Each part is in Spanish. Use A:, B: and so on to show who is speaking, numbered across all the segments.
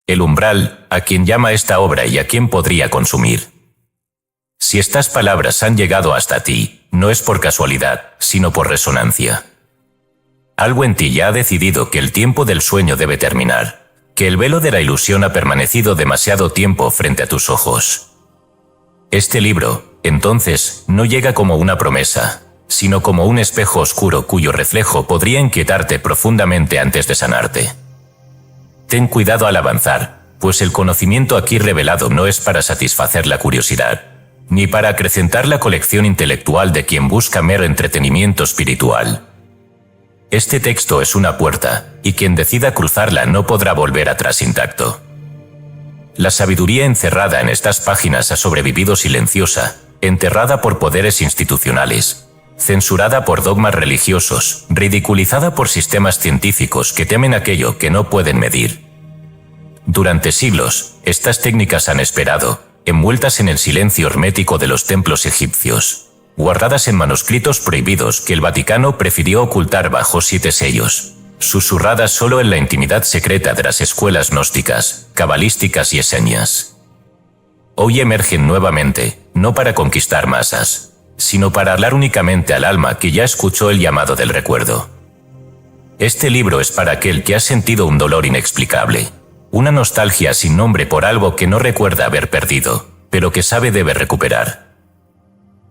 A: El umbral, a quien llama esta obra y a quien podría consumir. Si estas palabras han llegado hasta ti, no es por casualidad, sino por resonancia. Algo en ti ya ha decidido que el tiempo del sueño debe terminar, que el velo de la ilusión ha permanecido demasiado tiempo frente a tus ojos. Este libro, entonces, no llega como una promesa, sino como un espejo oscuro cuyo reflejo podría inquietarte profundamente antes de sanarte. Ten cuidado al avanzar, pues el conocimiento aquí revelado no es para satisfacer la curiosidad, ni para acrecentar la colección intelectual de quien busca mero entretenimiento espiritual. Este texto es una puerta, y quien decida cruzarla no podrá volver atrás intacto. La sabiduría encerrada en estas páginas ha sobrevivido silenciosa, enterrada por poderes institucionales, censurada por dogmas religiosos, ridiculizada por sistemas científicos que temen aquello que no pueden medir. Durante siglos, estas técnicas han esperado, envueltas en el silencio hermético de los templos egipcios, guardadas en manuscritos prohibidos que el Vaticano prefirió ocultar bajo 7 sellos, susurradas solo en la intimidad secreta de las escuelas gnósticas, cabalísticas y esenias. Hoy emergen nuevamente, no para conquistar masas, sino para hablar únicamente al alma que ya escuchó el llamado del recuerdo. Este libro es para aquel que ha sentido un dolor inexplicable, una nostalgia sin nombre por algo que no recuerda haber perdido, pero que sabe debe recuperar.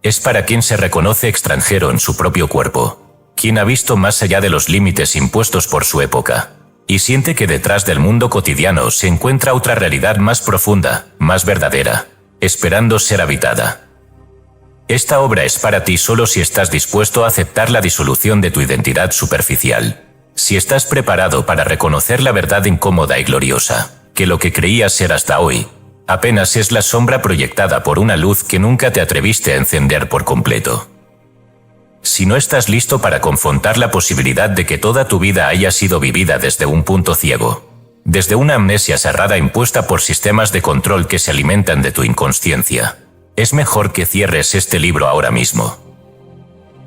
A: Es para quien se reconoce extranjero en su propio cuerpo, quien ha visto más allá de los límites impuestos por su época, y siente que detrás del mundo cotidiano se encuentra otra realidad más profunda, más verdadera, esperando ser habitada. Esta obra es para ti solo si estás dispuesto a aceptar la disolución de tu identidad superficial, si estás preparado para reconocer la verdad incómoda y gloriosa, que lo que creías ser hasta hoy, apenas es la sombra proyectada por una luz que nunca te atreviste a encender por completo. Si no estás listo para confrontar la posibilidad de que toda tu vida haya sido vivida desde un punto ciego, desde una amnesia cerrada impuesta por sistemas de control que se alimentan de tu inconsciencia, es mejor que cierres este libro ahora mismo.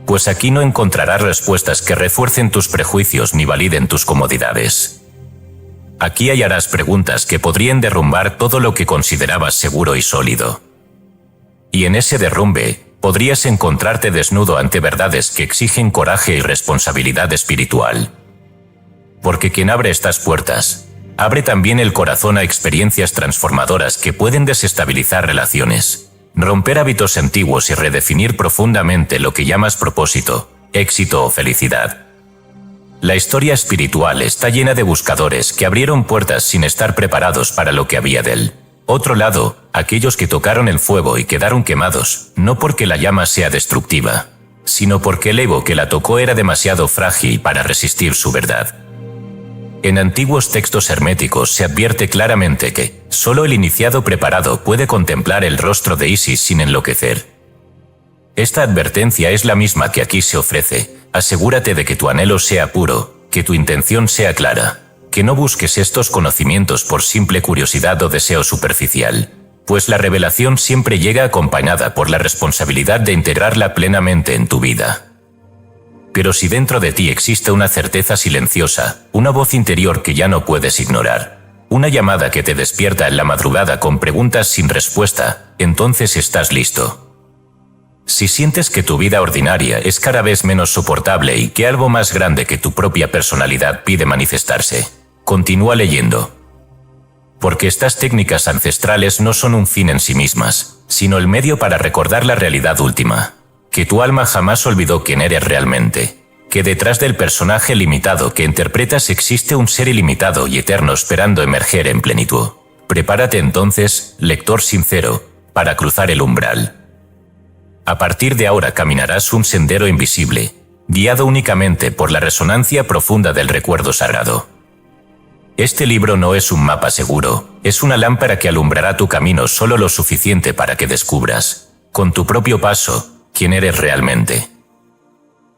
A: Pues aquí no encontrarás respuestas que refuercen tus prejuicios ni validen tus comodidades. Aquí hallarás preguntas que podrían derrumbar todo lo que considerabas seguro y sólido. Y en ese derrumbe, podrías encontrarte desnudo ante verdades que exigen coraje y responsabilidad espiritual. Porque quien abre estas puertas, abre también el corazón a experiencias transformadoras que pueden desestabilizar relaciones, romper hábitos antiguos y redefinir profundamente lo que llamas propósito, éxito o felicidad. La historia espiritual está llena de buscadores que abrieron puertas sin estar preparados para lo que había del otro lado, aquellos que tocaron el fuego y quedaron quemados, no porque la llama sea destructiva, sino porque el ego que la tocó era demasiado frágil para resistir su verdad. En antiguos textos herméticos se advierte claramente que solo el iniciado preparado puede contemplar el rostro de Isis sin enloquecer. Esta advertencia es la misma que aquí se ofrece. Asegúrate de que tu anhelo sea puro, que tu intención sea clara, que no busques estos conocimientos por simple curiosidad o deseo superficial, pues la revelación siempre llega acompañada por la responsabilidad de integrarla plenamente en tu vida. Pero si dentro de ti existe una certeza silenciosa, una voz interior que ya no puedes ignorar, una llamada que te despierta en la madrugada con preguntas sin respuesta, entonces estás listo. Si sientes que tu vida ordinaria es cada vez menos soportable y que algo más grande que tu propia personalidad pide manifestarse, continúa leyendo. Porque estas técnicas ancestrales no son un fin en sí mismas, sino el medio para recordar la realidad última, que tu alma jamás olvidó quién eres realmente, que detrás del personaje limitado que interpretas existe un ser ilimitado y eterno esperando emerger en plenitud. Prepárate entonces, lector sincero, para cruzar el umbral. A partir de ahora caminarás un sendero invisible, guiado únicamente por la resonancia profunda del recuerdo sagrado. Este libro no es un mapa seguro, es una lámpara que alumbrará tu camino solo lo suficiente para que descubras, con tu propio paso, quién eres realmente.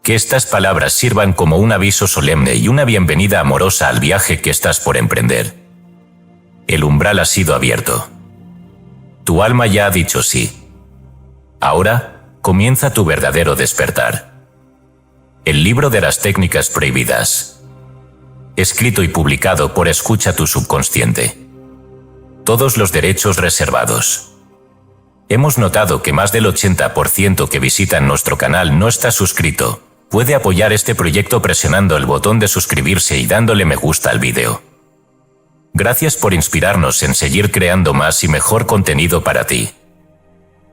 A: Que estas palabras sirvan como un aviso solemne y una bienvenida amorosa al viaje que estás por emprender. El umbral ha sido abierto. Tu alma ya ha dicho sí. Ahora, comienza tu verdadero despertar. El libro de las técnicas prohibidas. Escrito y publicado por Escucha tu subconsciente. todos los derechos reservados. Hemos notado que más del 80% que visitan nuestro canal no está suscrito. Puede apoyar este proyecto presionando el botón de suscribirse y dándole me gusta al vídeo. Gracias por inspirarnos en seguir creando más y mejor contenido para ti.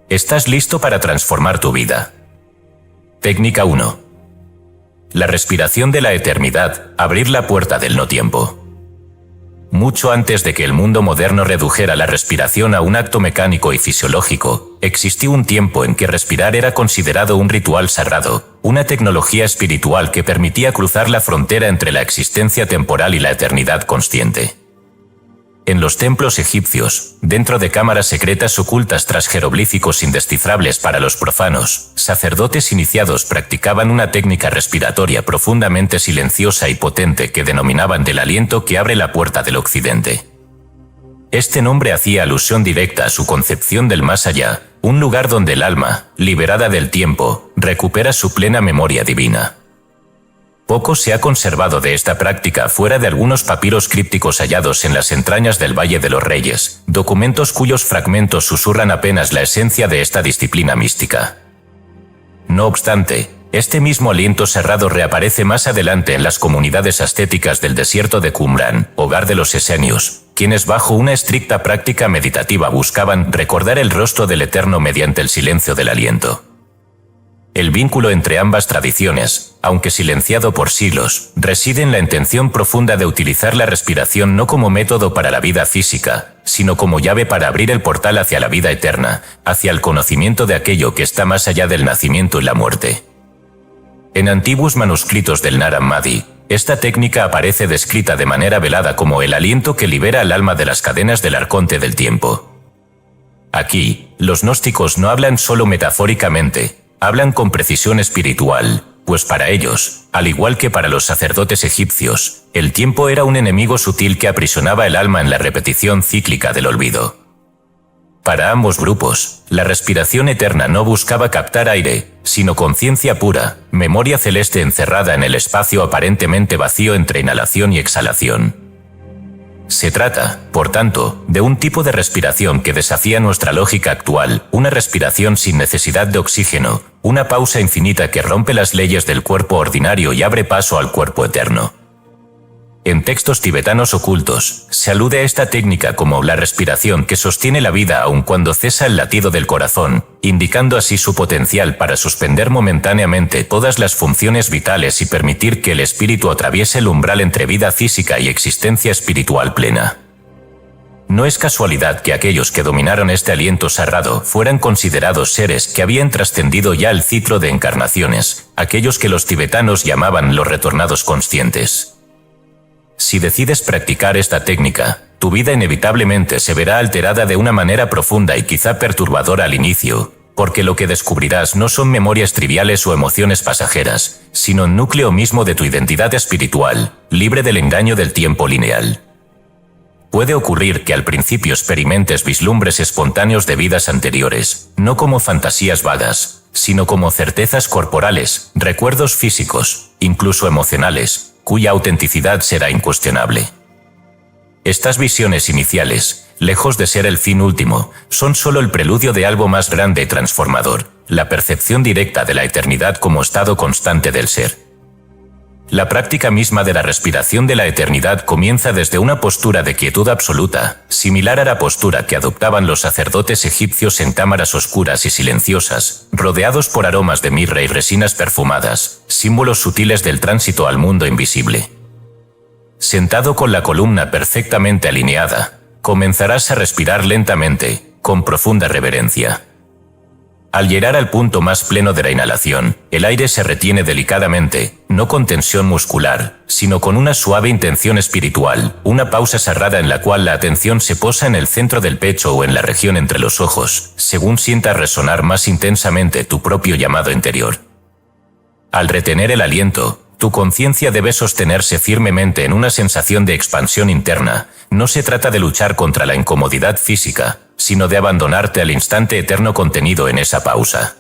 A: ¿Estás listo para transformar tu vida? Técnica 1. La respiración de la eternidad, abrir la puerta del no tiempo. Mucho antes de que el mundo moderno redujera la respiración a un acto mecánico y fisiológico, existió un tiempo en que respirar era considerado un ritual sagrado, una tecnología espiritual que permitía cruzar la frontera entre la existencia temporal y la eternidad consciente. En los templos egipcios, dentro de cámaras secretas ocultas tras jeroglíficos indescifrables para los profanos, sacerdotes iniciados practicaban una técnica respiratoria profundamente silenciosa y potente que denominaban del aliento que abre la puerta del occidente. Este nombre hacía alusión directa a su concepción del más allá, un lugar donde el alma, liberada del tiempo, recupera su plena memoria divina. Poco se ha conservado de esta práctica fuera de algunos papiros crípticos hallados en las entrañas del Valle de los Reyes, documentos cuyos fragmentos susurran apenas la esencia de esta disciplina mística. No obstante, este mismo aliento cerrado reaparece más adelante en las comunidades ascéticas del desierto de Qumran, hogar de los esenios, quienes bajo una estricta práctica meditativa buscaban recordar el rostro del Eterno mediante el silencio del aliento. El vínculo entre ambas tradiciones, aunque silenciado por siglos, reside en la intención profunda de utilizar la respiración no como método para la vida física, sino como llave para abrir el portal hacia la vida eterna, hacia el conocimiento de aquello que está más allá del nacimiento y la muerte. En antiguos manuscritos del Nag Hammadi, esta técnica aparece descrita de manera velada como el aliento que libera al alma de las cadenas del arconte del tiempo. Aquí, los gnósticos no hablan solo metafóricamente, hablan con precisión espiritual, pues para ellos, al igual que para los sacerdotes egipcios, el tiempo era un enemigo sutil que aprisionaba el alma en la repetición cíclica del olvido. Para ambos grupos, la respiración eterna no buscaba captar aire, sino conciencia pura, memoria celeste encerrada en el espacio aparentemente vacío entre inhalación y exhalación. Se trata, por tanto, de un tipo de respiración que desafía nuestra lógica actual, una respiración sin necesidad de oxígeno, una pausa infinita que rompe las leyes del cuerpo ordinario y abre paso al cuerpo eterno. En textos tibetanos ocultos, se alude a esta técnica como la respiración que sostiene la vida aun cuando cesa el latido del corazón, indicando así su potencial para suspender momentáneamente todas las funciones vitales y permitir que el espíritu atraviese el umbral entre vida física y existencia espiritual plena. No es casualidad que aquellos que dominaron este aliento sagrado fueran considerados seres que habían trascendido ya el ciclo de encarnaciones, aquellos que los tibetanos llamaban los retornados conscientes. Si decides practicar esta técnica, tu vida inevitablemente se verá alterada de una manera profunda y quizá perturbadora al inicio, porque lo que descubrirás no son memorias triviales o emociones pasajeras, sino el núcleo mismo de tu identidad espiritual, libre del engaño del tiempo lineal. Puede ocurrir que al principio experimentes vislumbres espontáneos de vidas anteriores, no como fantasías vagas, sino como certezas corporales, recuerdos físicos, incluso emocionales, cuya autenticidad será incuestionable. Estas visiones iniciales, lejos de ser el fin último, son solo el preludio de algo más grande y transformador, la percepción directa de la eternidad como estado constante del ser. La práctica misma de la respiración de la eternidad comienza desde una postura de quietud absoluta, similar a la postura que adoptaban los sacerdotes egipcios en cámaras oscuras y silenciosas, rodeados por aromas de mirra y resinas perfumadas, símbolos sutiles del tránsito al mundo invisible. Sentado con la columna perfectamente alineada, comenzarás a respirar lentamente, con profunda reverencia. Al llegar al punto más pleno de la inhalación, el aire se retiene delicadamente, no con tensión muscular, sino con una suave intención espiritual, una pausa sagrada en la cual la atención se posa en el centro del pecho o en la región entre los ojos, según sientas resonar más intensamente tu propio llamado interior. Al retener el aliento, tu conciencia debe sostenerse firmemente en una sensación de expansión interna. No se trata de luchar contra la incomodidad física, sino de abandonarte al instante eterno contenido en esa pausa.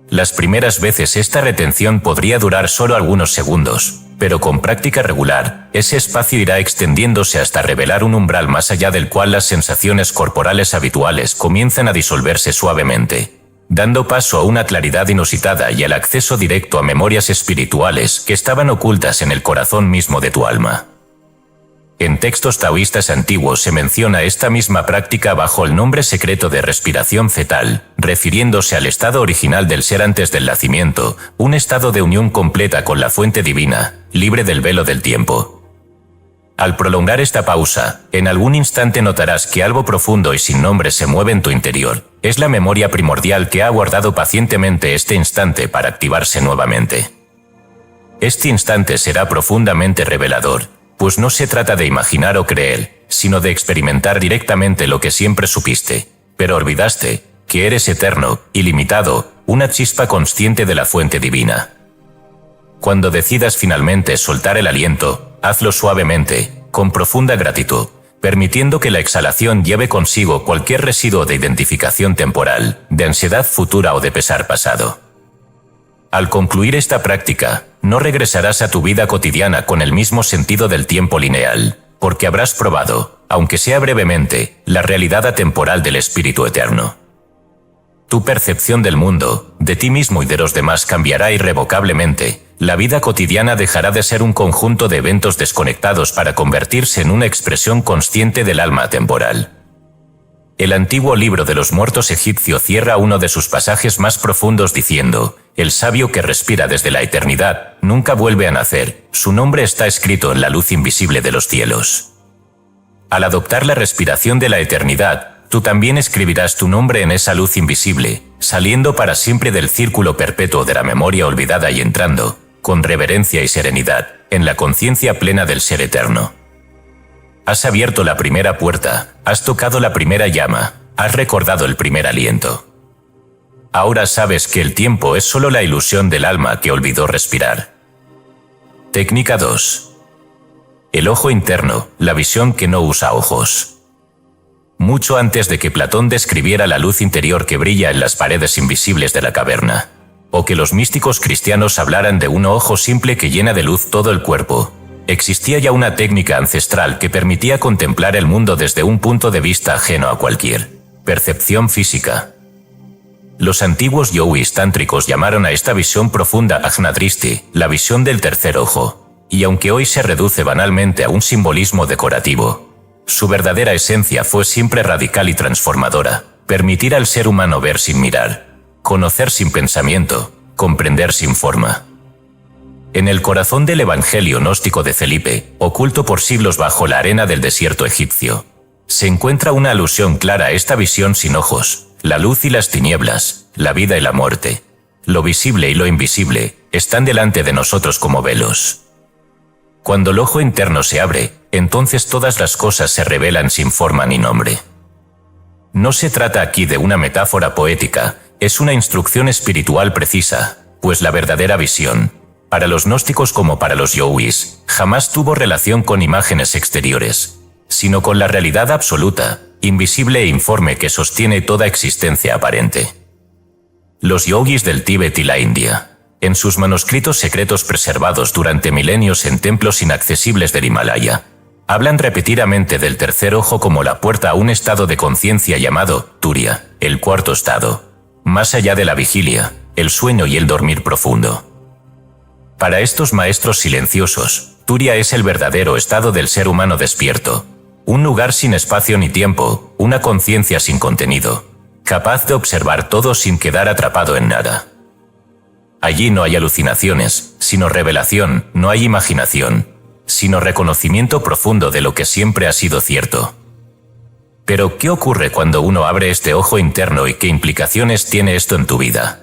A: Las primeras veces esta retención podría durar solo algunos segundos, pero con práctica regular, ese espacio irá extendiéndose hasta revelar un umbral más allá del cual las sensaciones corporales habituales comienzan a disolverse suavemente, dando paso a una claridad inusitada y al acceso directo a memorias espirituales que estaban ocultas en el corazón mismo de tu alma. En textos taoístas antiguos se menciona esta misma práctica bajo el nombre secreto de respiración fetal, refiriéndose al estado original del ser antes del nacimiento, un estado de unión completa con la fuente divina, libre del velo del tiempo. Al prolongar esta pausa, en algún instante notarás que algo profundo y sin nombre se mueve en tu interior. Es la memoria primordial que ha aguardado pacientemente este instante para activarse nuevamente. Este instante será profundamente revelador, pues no se trata de imaginar o creer, sino de experimentar directamente lo que siempre supiste, pero olvidaste, que eres eterno, ilimitado, una chispa consciente de la fuente divina. Cuando decidas finalmente soltar el aliento, hazlo suavemente, con profunda gratitud, permitiendo que la exhalación lleve consigo cualquier residuo de identificación temporal, de ansiedad futura o de pesar pasado. Al concluir esta práctica, no regresarás a tu vida cotidiana con el mismo sentido del tiempo lineal, porque habrás probado, aunque sea brevemente, la realidad atemporal del Espíritu Eterno. Tu percepción del mundo, de ti mismo y de los demás cambiará irrevocablemente. La vida cotidiana dejará de ser un conjunto de eventos desconectados para convertirse en una expresión consciente del alma atemporal. El antiguo libro de los muertos egipcio cierra uno de sus pasajes más profundos diciendo: el sabio que respira desde la eternidad nunca vuelve a nacer, su nombre está escrito en la luz invisible de los cielos. Al adoptar la respiración de la eternidad, tú también escribirás tu nombre en esa luz invisible, saliendo para siempre del círculo perpetuo de la memoria olvidada y entrando, con reverencia y serenidad, en la conciencia plena del ser eterno. Has abierto la primera puerta, has tocado la primera llama, has recordado el primer aliento. Ahora sabes que el tiempo es solo la ilusión del alma que olvidó respirar. Técnica 2. El ojo interno, la visión que no usa ojos. Mucho antes de que Platón describiera la luz interior que brilla en las paredes invisibles de la caverna, o que los místicos cristianos hablaran de un ojo simple que llena de luz todo el cuerpo, existía ya una técnica ancestral que permitía contemplar el mundo desde un punto de vista ajeno a cualquier percepción física. Los antiguos yogis tántricos llamaron a esta visión profunda Ajnadristi, la visión del tercer ojo, y aunque hoy se reduce banalmente a un simbolismo decorativo, su verdadera esencia fue siempre radical y transformadora: permitir al ser humano ver sin mirar, conocer sin pensamiento, comprender sin forma. En el corazón del Evangelio gnóstico de Felipe, oculto por siglos bajo la arena del desierto egipcio, se encuentra una alusión clara a esta visión sin ojos: la luz y las tinieblas, la vida y la muerte, lo visible y lo invisible, están delante de nosotros como velos. Cuando el ojo interno se abre, entonces todas las cosas se revelan sin forma ni nombre. No se trata aquí de una metáfora poética, es una instrucción espiritual precisa, pues la verdadera visión, para los gnósticos como para los yogis, jamás tuvo relación con imágenes exteriores, sino con la realidad absoluta, invisible e informe que sostiene toda existencia aparente. Los yogis del Tíbet y la India, en sus manuscritos secretos preservados durante milenios en templos inaccesibles del Himalaya, hablan repetidamente del tercer ojo como la puerta a un estado de conciencia llamado Turiya, el cuarto estado, más allá de la vigilia, el sueño y el dormir profundo. Para estos maestros silenciosos, Turiya es el verdadero estado del ser humano despierto, un lugar sin espacio ni tiempo, una conciencia sin contenido, capaz de observar todo sin quedar atrapado en nada. Allí no hay alucinaciones, sino revelación, no hay imaginación, sino reconocimiento profundo de lo que siempre ha sido cierto. Pero, ¿qué ocurre cuando uno abre este ojo interno y qué implicaciones tiene esto en tu vida?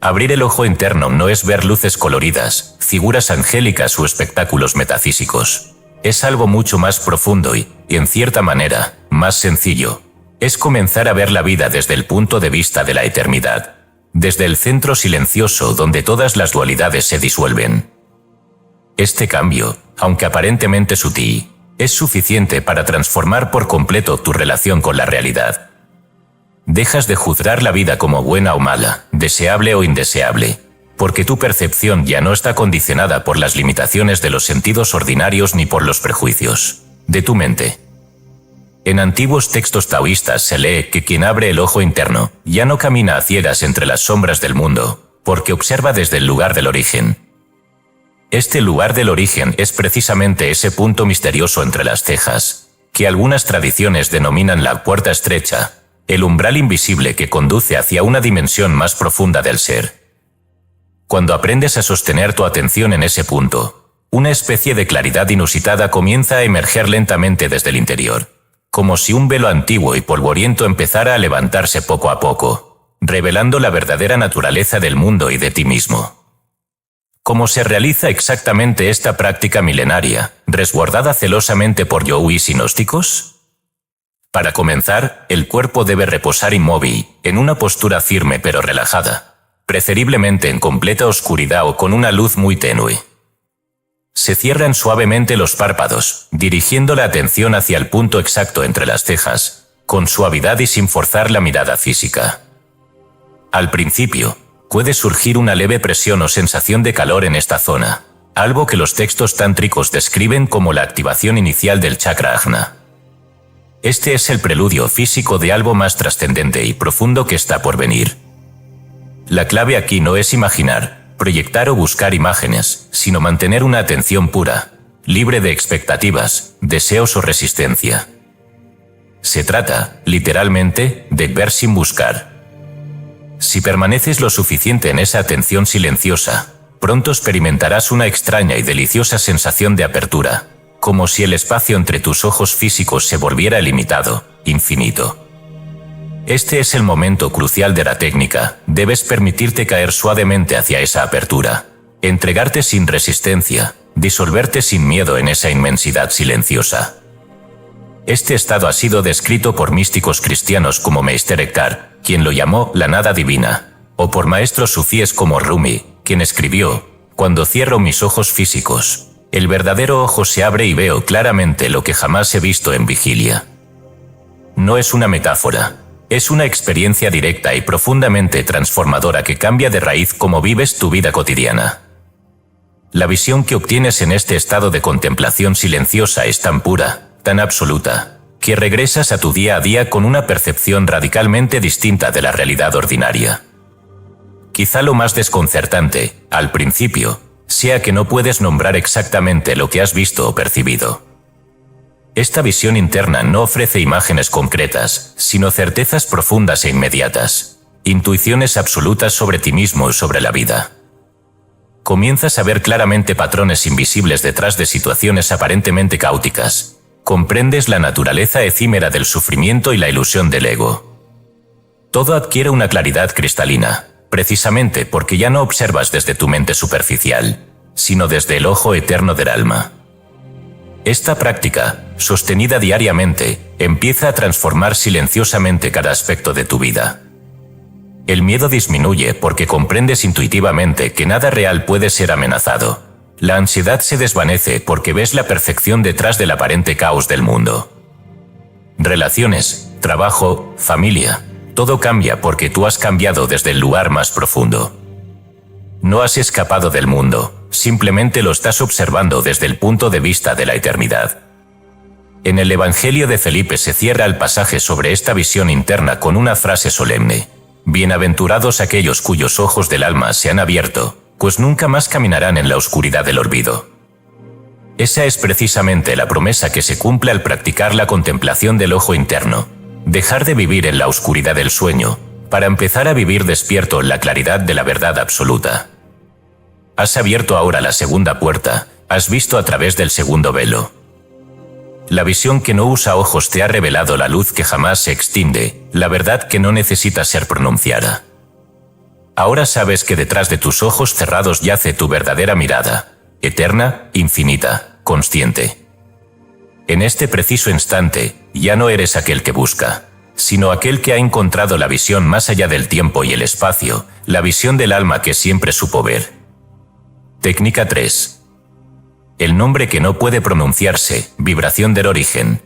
A: Abrir el ojo interno no es ver luces coloridas, figuras angélicas o espectáculos metafísicos. Es algo mucho más profundo y, en cierta manera, más sencillo. Es comenzar a ver la vida desde el punto de vista de la eternidad, desde el centro silencioso donde todas las dualidades se disuelven. Este cambio, aunque aparentemente sutil, es suficiente para transformar por completo tu relación con la realidad. Dejas de juzgar la vida como buena o mala, deseable o indeseable. porque tu percepción ya no está condicionada por las limitaciones de los sentidos ordinarios ni por los prejuicios de tu mente. En antiguos textos taoístas se lee que quien abre el ojo interno ya no camina a ciegas entre las sombras del mundo, porque observa desde el lugar del origen. Este lugar del origen es precisamente ese punto misterioso entre las cejas, que algunas tradiciones denominan la puerta estrecha, el umbral invisible que conduce hacia una dimensión más profunda del ser. Cuando aprendes a sostener tu atención en ese punto, una especie de claridad inusitada comienza a emerger lentamente desde el interior, como si un velo antiguo y polvoriento empezara a levantarse poco a poco, revelando la verdadera naturaleza del mundo y de ti mismo. ¿Cómo se realiza exactamente esta práctica milenaria, resguardada celosamente por yogis y gnósticos? Para comenzar, el cuerpo debe reposar inmóvil, en una postura firme pero relajada, preferiblemente en completa oscuridad o con una luz muy tenue. Se cierran suavemente los párpados, dirigiendo la atención hacia el punto exacto entre las cejas, con suavidad y sin forzar la mirada física. Al principio, puede surgir una leve presión o sensación de calor en esta zona, algo que los textos tántricos describen como la activación inicial del chakra ajna. Este es el preludio físico de algo más trascendente y profundo que está por venir. La clave aquí no es imaginar, proyectar o buscar imágenes, sino mantener una atención pura, libre de expectativas, deseos o resistencia. Se trata, literalmente, de ver sin buscar. Si permaneces lo suficiente en esa atención silenciosa, pronto experimentarás una extraña y deliciosa sensación de apertura, como si el espacio entre tus ojos físicos se volviera ilimitado, infinito. Este es el momento crucial de la técnica, debes permitirte caer suavemente hacia esa apertura, entregarte sin resistencia, disolverte sin miedo en esa inmensidad silenciosa. Este estado ha sido descrito por místicos cristianos como Meister Eckhart, quien lo llamó la nada divina, o por maestros sufíes como Rumi, quien escribió, «Cuando cierro mis ojos físicos, el verdadero ojo se abre y veo claramente lo que jamás he visto en vigilia». No es una metáfora. Es una experiencia directa y profundamente transformadora que cambia de raíz cómo vives tu vida cotidiana. La visión que obtienes en este estado de contemplación silenciosa es tan pura, tan absoluta, que regresas a tu día a día con una percepción radicalmente distinta de la realidad ordinaria. Quizá lo más desconcertante, al principio, sea que no puedes nombrar exactamente lo que has visto o percibido. Esta visión interna no ofrece imágenes concretas, sino certezas profundas e inmediatas, intuiciones absolutas sobre ti mismo y sobre la vida. Comienzas a ver claramente patrones invisibles detrás de situaciones aparentemente caóticas. Comprendes la naturaleza efímera del sufrimiento y la ilusión del ego. Todo adquiere una claridad cristalina, precisamente porque ya no observas desde tu mente superficial, sino desde el ojo eterno del alma. Esta práctica, sostenida diariamente, empieza a transformar silenciosamente cada aspecto de tu vida. El miedo disminuye porque comprendes intuitivamente que nada real puede ser amenazado. La ansiedad se desvanece porque ves la perfección detrás del aparente caos del mundo. Relaciones, trabajo, familia, todo cambia porque tú has cambiado desde el lugar más profundo. No has escapado del mundo, simplemente lo estás observando desde el punto de vista de la eternidad. En el Evangelio de Felipe se cierra el pasaje sobre esta visión interna con una frase solemne: «Bienaventurados aquellos cuyos ojos del alma se han abierto, pues nunca más caminarán en la oscuridad del olvido». Esa es precisamente la promesa que se cumple al practicar la contemplación del ojo interno, dejar de vivir en la oscuridad del sueño, para empezar a vivir despierto en la claridad de la verdad absoluta. Has abierto ahora la segunda puerta, has visto a través del segundo velo. La visión que no usa ojos te ha revelado la luz que jamás se extingue, la verdad que no necesita ser pronunciada. Ahora sabes que detrás de tus ojos cerrados yace tu verdadera mirada, eterna, infinita, consciente. En este preciso instante, ya no eres aquel que busca, sino aquel que ha encontrado la visión más allá del tiempo y el espacio, la visión del alma que siempre supo ver. Técnica 3. El nombre que no puede pronunciarse, vibración del origen.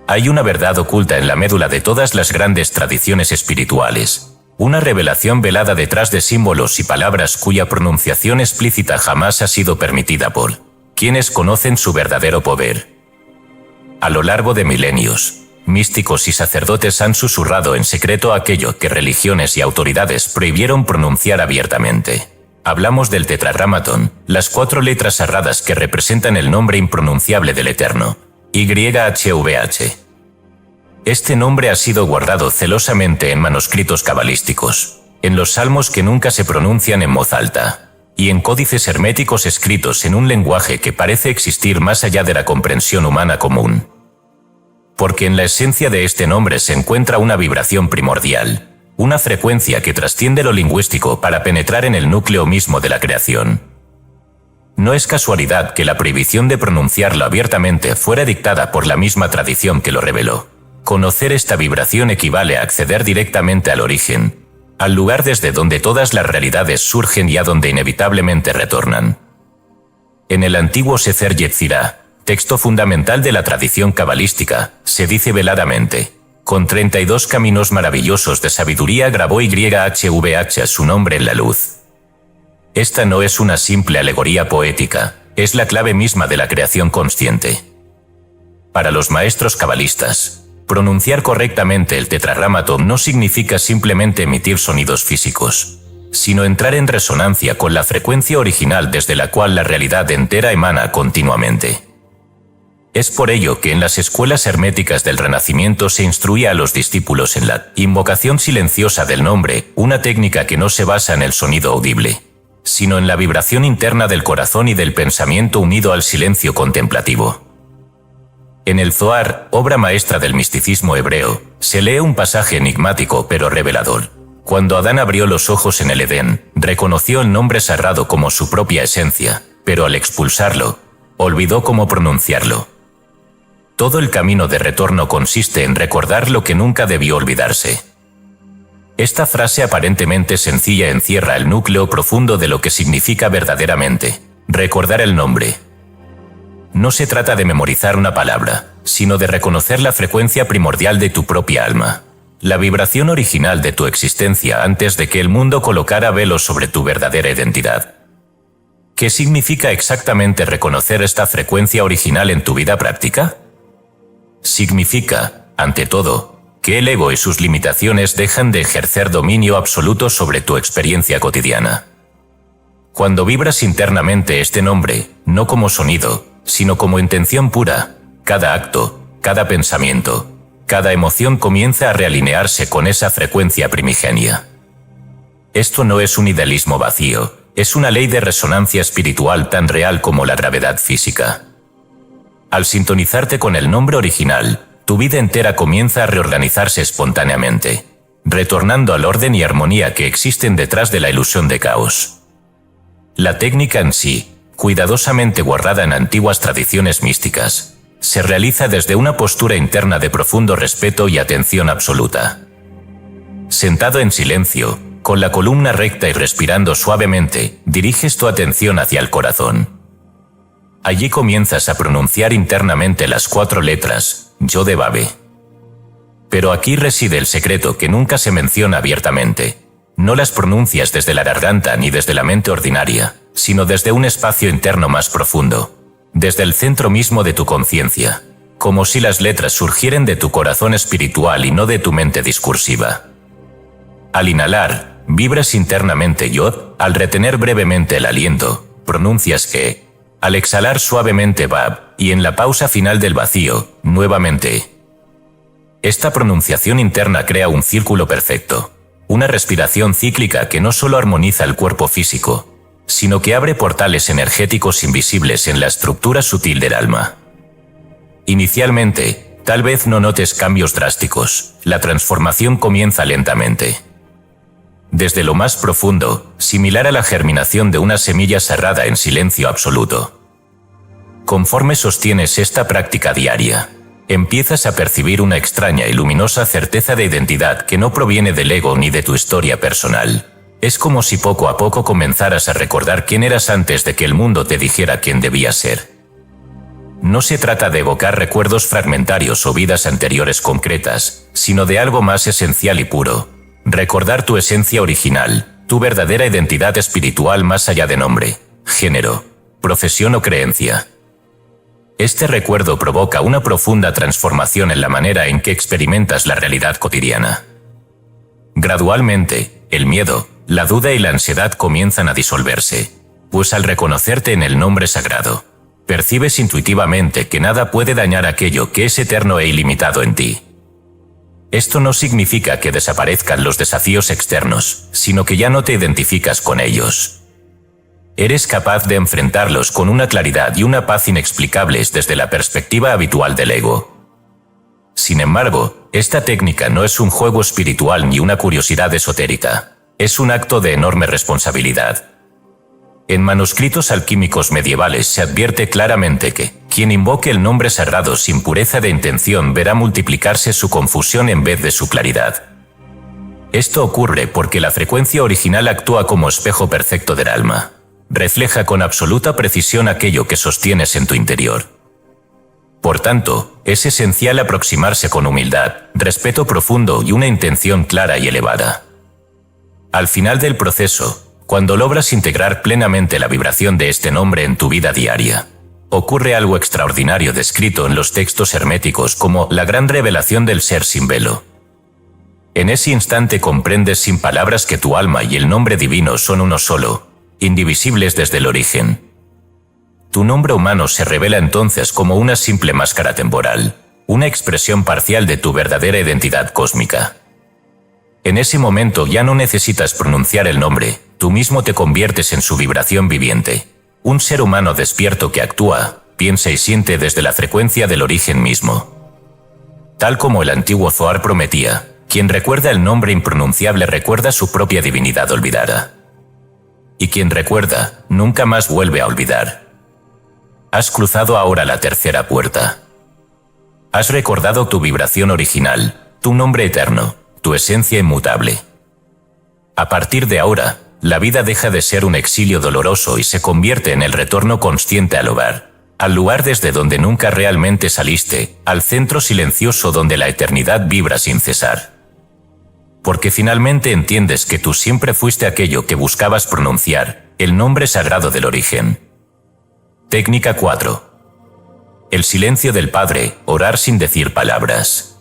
A: Hay una verdad oculta en la médula de todas las grandes tradiciones espirituales, Una revelación velada detrás de símbolos y palabras cuya pronunciación explícita jamás ha sido permitida por quienes conocen su verdadero poder. A lo largo de milenios, místicos y sacerdotes han susurrado en secreto aquello que religiones y autoridades prohibieron pronunciar abiertamente. Hablamos del Tetragrámaton, las 4 letras sagradas que representan el nombre impronunciable del Eterno, YHWH. Este nombre ha sido guardado celosamente en manuscritos cabalísticos, en los salmos que nunca se pronuncian en voz alta, y en códices herméticos escritos en un lenguaje que parece existir más allá de la comprensión humana común. Porque en la esencia de este nombre se encuentra una vibración primordial, una frecuencia que trasciende lo lingüístico para penetrar en el núcleo mismo de la creación. No es casualidad que la prohibición de pronunciarlo abiertamente fuera dictada por la misma tradición que lo reveló. Conocer esta vibración equivale a acceder directamente al origen, al lugar desde donde todas las realidades surgen y a donde inevitablemente retornan. En el antiguo Sefer Yetzirah, texto fundamental de la tradición cabalística, se dice veladamente: con 32 caminos maravillosos de sabiduría grabó YHWH su nombre en la luz. Esta no es una simple alegoría poética, es la clave misma de la creación consciente. Para los maestros cabalistas, pronunciar correctamente el Tetragrámaton no significa simplemente emitir sonidos físicos, sino entrar en resonancia con la frecuencia original desde la cual la realidad entera emana continuamente. Es por ello que en las escuelas herméticas del Renacimiento se instruía a los discípulos en la invocación silenciosa del nombre, una técnica que no se basa en el sonido audible, sino en la vibración interna del corazón y del pensamiento unido al silencio contemplativo. En el Zohar, obra maestra del misticismo hebreo, se lee un pasaje enigmático pero revelador. Cuando Adán abrió los ojos en el Edén, reconoció el nombre sagrado como su propia esencia, pero al expulsarlo, olvidó cómo pronunciarlo. Todo el camino de retorno consiste en recordar lo que nunca debió olvidarse. Esta frase aparentemente sencilla encierra el núcleo profundo de lo que significa verdaderamente recordar el nombre. No se trata de memorizar una palabra, sino de reconocer la frecuencia primordial de tu propia alma, la vibración original de tu existencia antes de que el mundo colocara velos sobre tu verdadera identidad. ¿Qué significa exactamente reconocer esta frecuencia original en tu vida práctica? Significa, ante todo, que el ego y sus limitaciones dejan de ejercer dominio absoluto sobre tu experiencia cotidiana. Cuando vibras internamente este nombre, no como sonido, sino como intención pura, cada acto, cada pensamiento, cada emoción comienza a realinearse con esa frecuencia primigenia. Esto no es un idealismo vacío, es una ley de resonancia espiritual tan real como la gravedad física. Al sintonizarte con el nombre original, tu vida entera comienza a reorganizarse espontáneamente, retornando al orden y armonía que existen detrás de la ilusión de caos. La técnica en sí, cuidadosamente guardada en antiguas tradiciones místicas, se realiza desde una postura interna de profundo respeto y atención absoluta. Sentado en silencio, con la columna recta y respirando suavemente, diriges tu atención hacia el corazón. Allí comienzas a pronunciar internamente las 4 letras, Yo de Babe. Pero aquí reside el secreto que nunca se menciona abiertamente. No las pronuncias desde la garganta ni desde la mente ordinaria, sino desde un espacio interno más profundo, desde el centro mismo de tu conciencia, como si las letras surgieran de tu corazón espiritual y no de tu mente discursiva. Al inhalar, vibras internamente Yod, al retener brevemente el aliento, pronuncias que. Al exhalar suavemente Bab, y en la pausa final del vacío, nuevamente. Esta pronunciación interna crea un círculo perfecto, una respiración cíclica que no solo armoniza el cuerpo físico, sino que abre portales energéticos invisibles en la estructura sutil del alma. Inicialmente, tal vez no notes cambios drásticos, la transformación comienza lentamente. Desde lo más profundo, similar a la germinación de una semilla cerrada en silencio absoluto. Conforme sostienes esta práctica diaria, empiezas a percibir una extraña y luminosa certeza de identidad que no proviene del ego ni de tu historia personal. Es como si poco a poco comenzaras a recordar quién eras antes de que el mundo te dijera quién debías ser. No se trata de evocar recuerdos fragmentarios o vidas anteriores concretas, sino de algo más esencial y puro. Recordar tu esencia original, tu verdadera identidad espiritual más allá de nombre, género, profesión o creencia. Este recuerdo provoca una profunda transformación en la manera en que experimentas la realidad cotidiana. Gradualmente, el miedo, la duda y la ansiedad comienzan a disolverse, pues al reconocerte en el nombre sagrado, percibes intuitivamente que nada puede dañar aquello que es eterno e ilimitado en ti. Esto no significa que desaparezcan los desafíos externos, sino que ya no te identificas con ellos. Eres capaz de enfrentarlos con una claridad y una paz inexplicables desde la perspectiva habitual del ego. Sin embargo, esta técnica no es un juego espiritual ni una curiosidad esotérica. Es un acto de enorme responsabilidad. En manuscritos alquímicos medievales se advierte claramente que quien invoque el nombre sagrado sin pureza de intención verá multiplicarse su confusión en vez de su claridad. Esto ocurre porque la frecuencia original actúa como espejo perfecto del alma. Refleja con absoluta precisión aquello que sostienes en tu interior. Por tanto, es esencial aproximarse con humildad, respeto profundo y una intención clara y elevada. Al final del proceso, cuando logras integrar plenamente la vibración de este nombre en tu vida diaria, ocurre algo extraordinario descrito en los textos herméticos como la gran revelación del ser sin velo. En ese instante comprendes sin palabras que tu alma y el nombre divino son uno solo, indivisibles desde el origen. Tu nombre humano se revela entonces como una simple máscara temporal, una expresión parcial de tu verdadera identidad cósmica. En ese momento ya no necesitas pronunciar el nombre, tú mismo te conviertes en su vibración viviente, un ser humano despierto que actúa, piensa y siente desde la frecuencia del origen mismo. Tal como el antiguo Zohar prometía, quien recuerda el nombre impronunciable recuerda su propia divinidad olvidada. Y quien recuerda, nunca más vuelve a olvidar. Has cruzado ahora la tercera puerta. Has recordado tu vibración original, tu nombre eterno, tu esencia inmutable. A partir de ahora, la vida deja de ser un exilio doloroso y se convierte en el retorno consciente al hogar, al lugar desde donde nunca realmente saliste, al centro silencioso donde la eternidad vibra sin cesar. Porque finalmente entiendes que tú siempre fuiste aquello que buscabas pronunciar, el nombre sagrado del origen. Técnica 4. El silencio del Padre, orar sin decir palabras.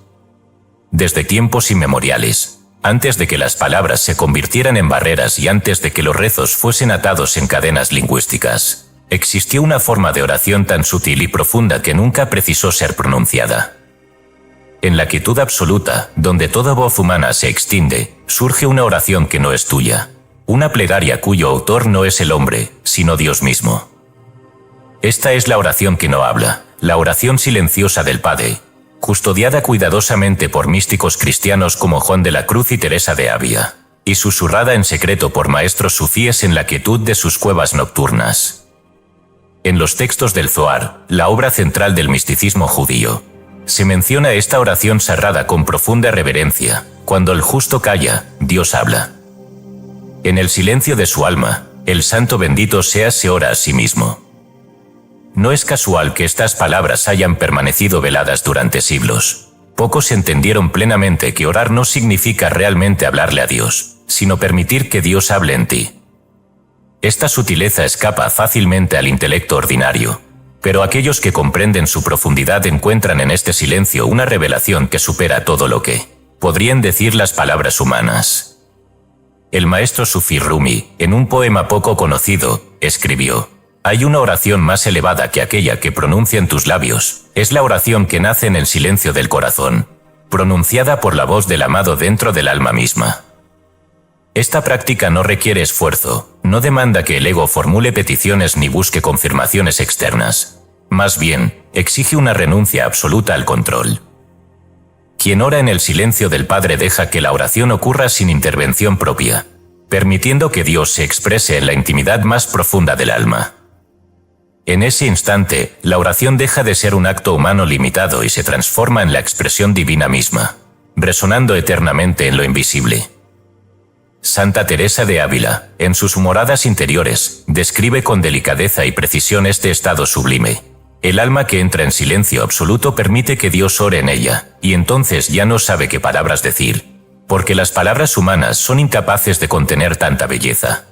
A: Desde tiempos inmemoriales, antes de que las palabras se convirtieran en barreras y antes de que los rezos fuesen atados en cadenas lingüísticas, existió una forma de oración tan sutil y profunda que nunca precisó ser pronunciada. En la quietud absoluta, donde toda voz humana se extingue, surge una oración que no es tuya, una plegaria cuyo autor no es el hombre, sino Dios mismo. Esta es la oración que no habla, la oración silenciosa del Padre, custodiada cuidadosamente por místicos cristianos como Juan de la Cruz y Teresa de Ávila, y susurrada en secreto por maestros sufíes en la quietud de sus cuevas nocturnas. En los textos del Zohar, la obra central del misticismo judío, se menciona esta oración sagrada con profunda reverencia. Cuando el justo calla, Dios habla. En el silencio de su alma, el santo bendito sea se ora a sí mismo. No es casual que estas palabras hayan permanecido veladas durante siglos. Pocos entendieron plenamente que orar no significa realmente hablarle a Dios, sino permitir que Dios hable en ti. Esta sutileza escapa fácilmente al intelecto ordinario, pero aquellos que comprenden su profundidad encuentran en este silencio una revelación que supera todo lo que podrían decir las palabras humanas. El maestro sufí Rumi, en un poema poco conocido, escribió: «Hay una oración más elevada que aquella que pronuncian tus labios, es la oración que nace en el silencio del corazón, pronunciada por la voz del amado dentro del alma misma». Esta práctica no requiere esfuerzo, no demanda que el ego formule peticiones ni busque confirmaciones externas. Más bien, exige una renuncia absoluta al control. Quien ora en el silencio del Padre deja que la oración ocurra sin intervención propia, permitiendo que Dios se exprese en la intimidad más profunda del alma. En ese instante, la oración deja de ser un acto humano limitado y se transforma en la expresión divina misma, resonando eternamente en lo invisible. Santa Teresa de Ávila, en sus moradas interiores, describe con delicadeza y precisión este estado sublime. El alma que entra en silencio absoluto permite que Dios ore en ella, y entonces ya no sabe qué palabras decir. porque las palabras humanas son incapaces de contener tanta belleza.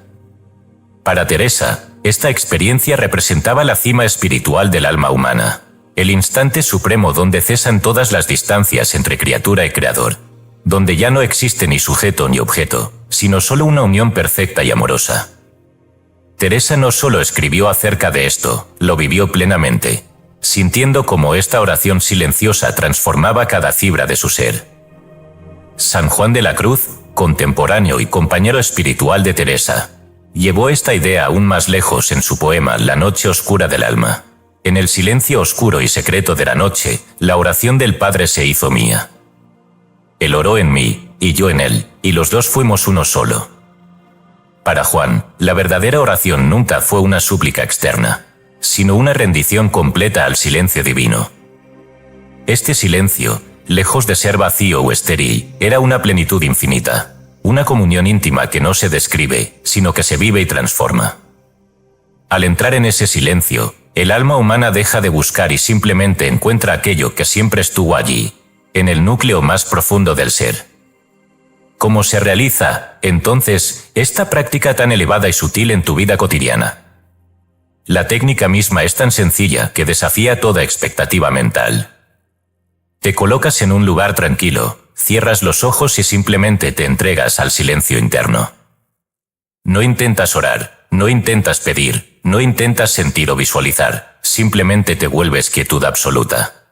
A: Para Teresa, esta experiencia representaba la cima espiritual del alma humana, el instante supremo donde cesan todas las distancias entre criatura y creador, donde ya no existe ni sujeto ni objeto, sino solo una unión perfecta y amorosa. Teresa no solo escribió acerca de esto, lo vivió plenamente, sintiendo cómo esta oración silenciosa transformaba cada fibra de su ser. San Juan de la Cruz, contemporáneo y compañero espiritual de Teresa, llevó esta idea aún más lejos en su poema La noche oscura del alma. En el silencio oscuro y secreto de la noche, la oración del Padre se hizo mía. Él oró en mí, y yo en él, y los dos fuimos uno solo. Para Juan, la verdadera oración nunca fue una súplica externa, sino una rendición completa al silencio divino. Este silencio, lejos de ser vacío o estéril, era una plenitud infinita, una comunión íntima que no se describe, sino que se vive y transforma. Al entrar en ese silencio, el alma humana deja de buscar y simplemente encuentra aquello que siempre estuvo allí, en el núcleo más profundo del ser. ¿Cómo se realiza, entonces, esta práctica tan elevada y sutil en tu vida cotidiana? La técnica misma es tan sencilla que desafía toda expectativa mental. Te colocas en un lugar tranquilo, cierras los ojos y simplemente te entregas al silencio interno. No intentas orar, no intentas pedir, no intentas sentir o visualizar, simplemente te vuelves quietud absoluta.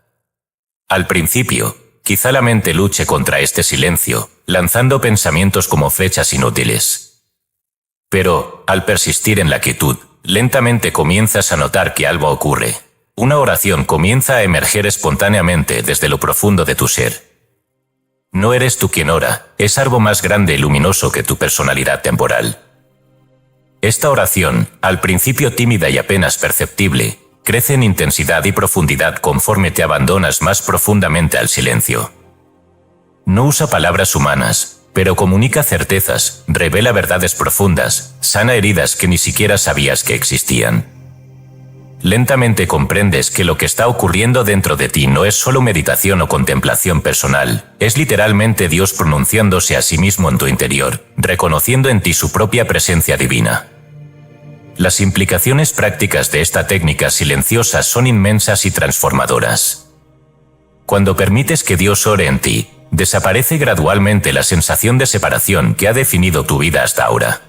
A: Al principio, quizá la mente luche contra este silencio, lanzando pensamientos como flechas inútiles. Pero, al persistir en la quietud, lentamente comienzas a notar que algo ocurre. Una oración comienza a emerger espontáneamente desde lo profundo de tu ser. No eres tú quien ora, es algo más grande y luminoso que tu personalidad temporal. Esta oración, al principio tímida y apenas perceptible, crece en intensidad y profundidad conforme te abandonas más profundamente al silencio. No usa palabras humanas, pero comunica certezas, revela verdades profundas, sana heridas que ni siquiera sabías que existían. Lentamente comprendes que lo que está ocurriendo dentro de ti no es solo meditación o contemplación personal, es literalmente Dios pronunciándose a sí mismo en tu interior, reconociendo en ti su propia presencia divina. Las implicaciones prácticas de esta técnica silenciosa son inmensas y transformadoras. Cuando permites que Dios ore en ti, desaparece gradualmente la sensación de separación que ha definido tu vida hasta ahora.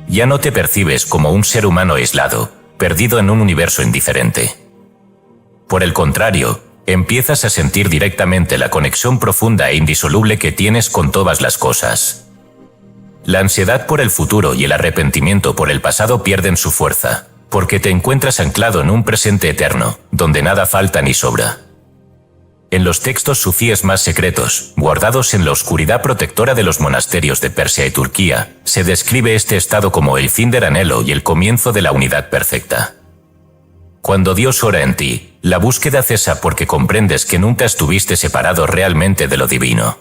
A: Ya no te percibes como un ser humano aislado, perdido en un universo indiferente. Por el contrario, empiezas a sentir directamente la conexión profunda e indisoluble que tienes con todas las cosas. La ansiedad por el futuro y el arrepentimiento por el pasado pierden su fuerza, porque te encuentras anclado en un presente eterno, donde nada falta ni sobra. En los textos sufíes más secretos, guardados en la oscuridad protectora de los monasterios de Persia y Turquía, se describe este estado como el fin del anhelo y el comienzo de la unidad perfecta. Cuando Dios ora en ti, la búsqueda cesa porque comprendes que nunca estuviste separado realmente de lo divino.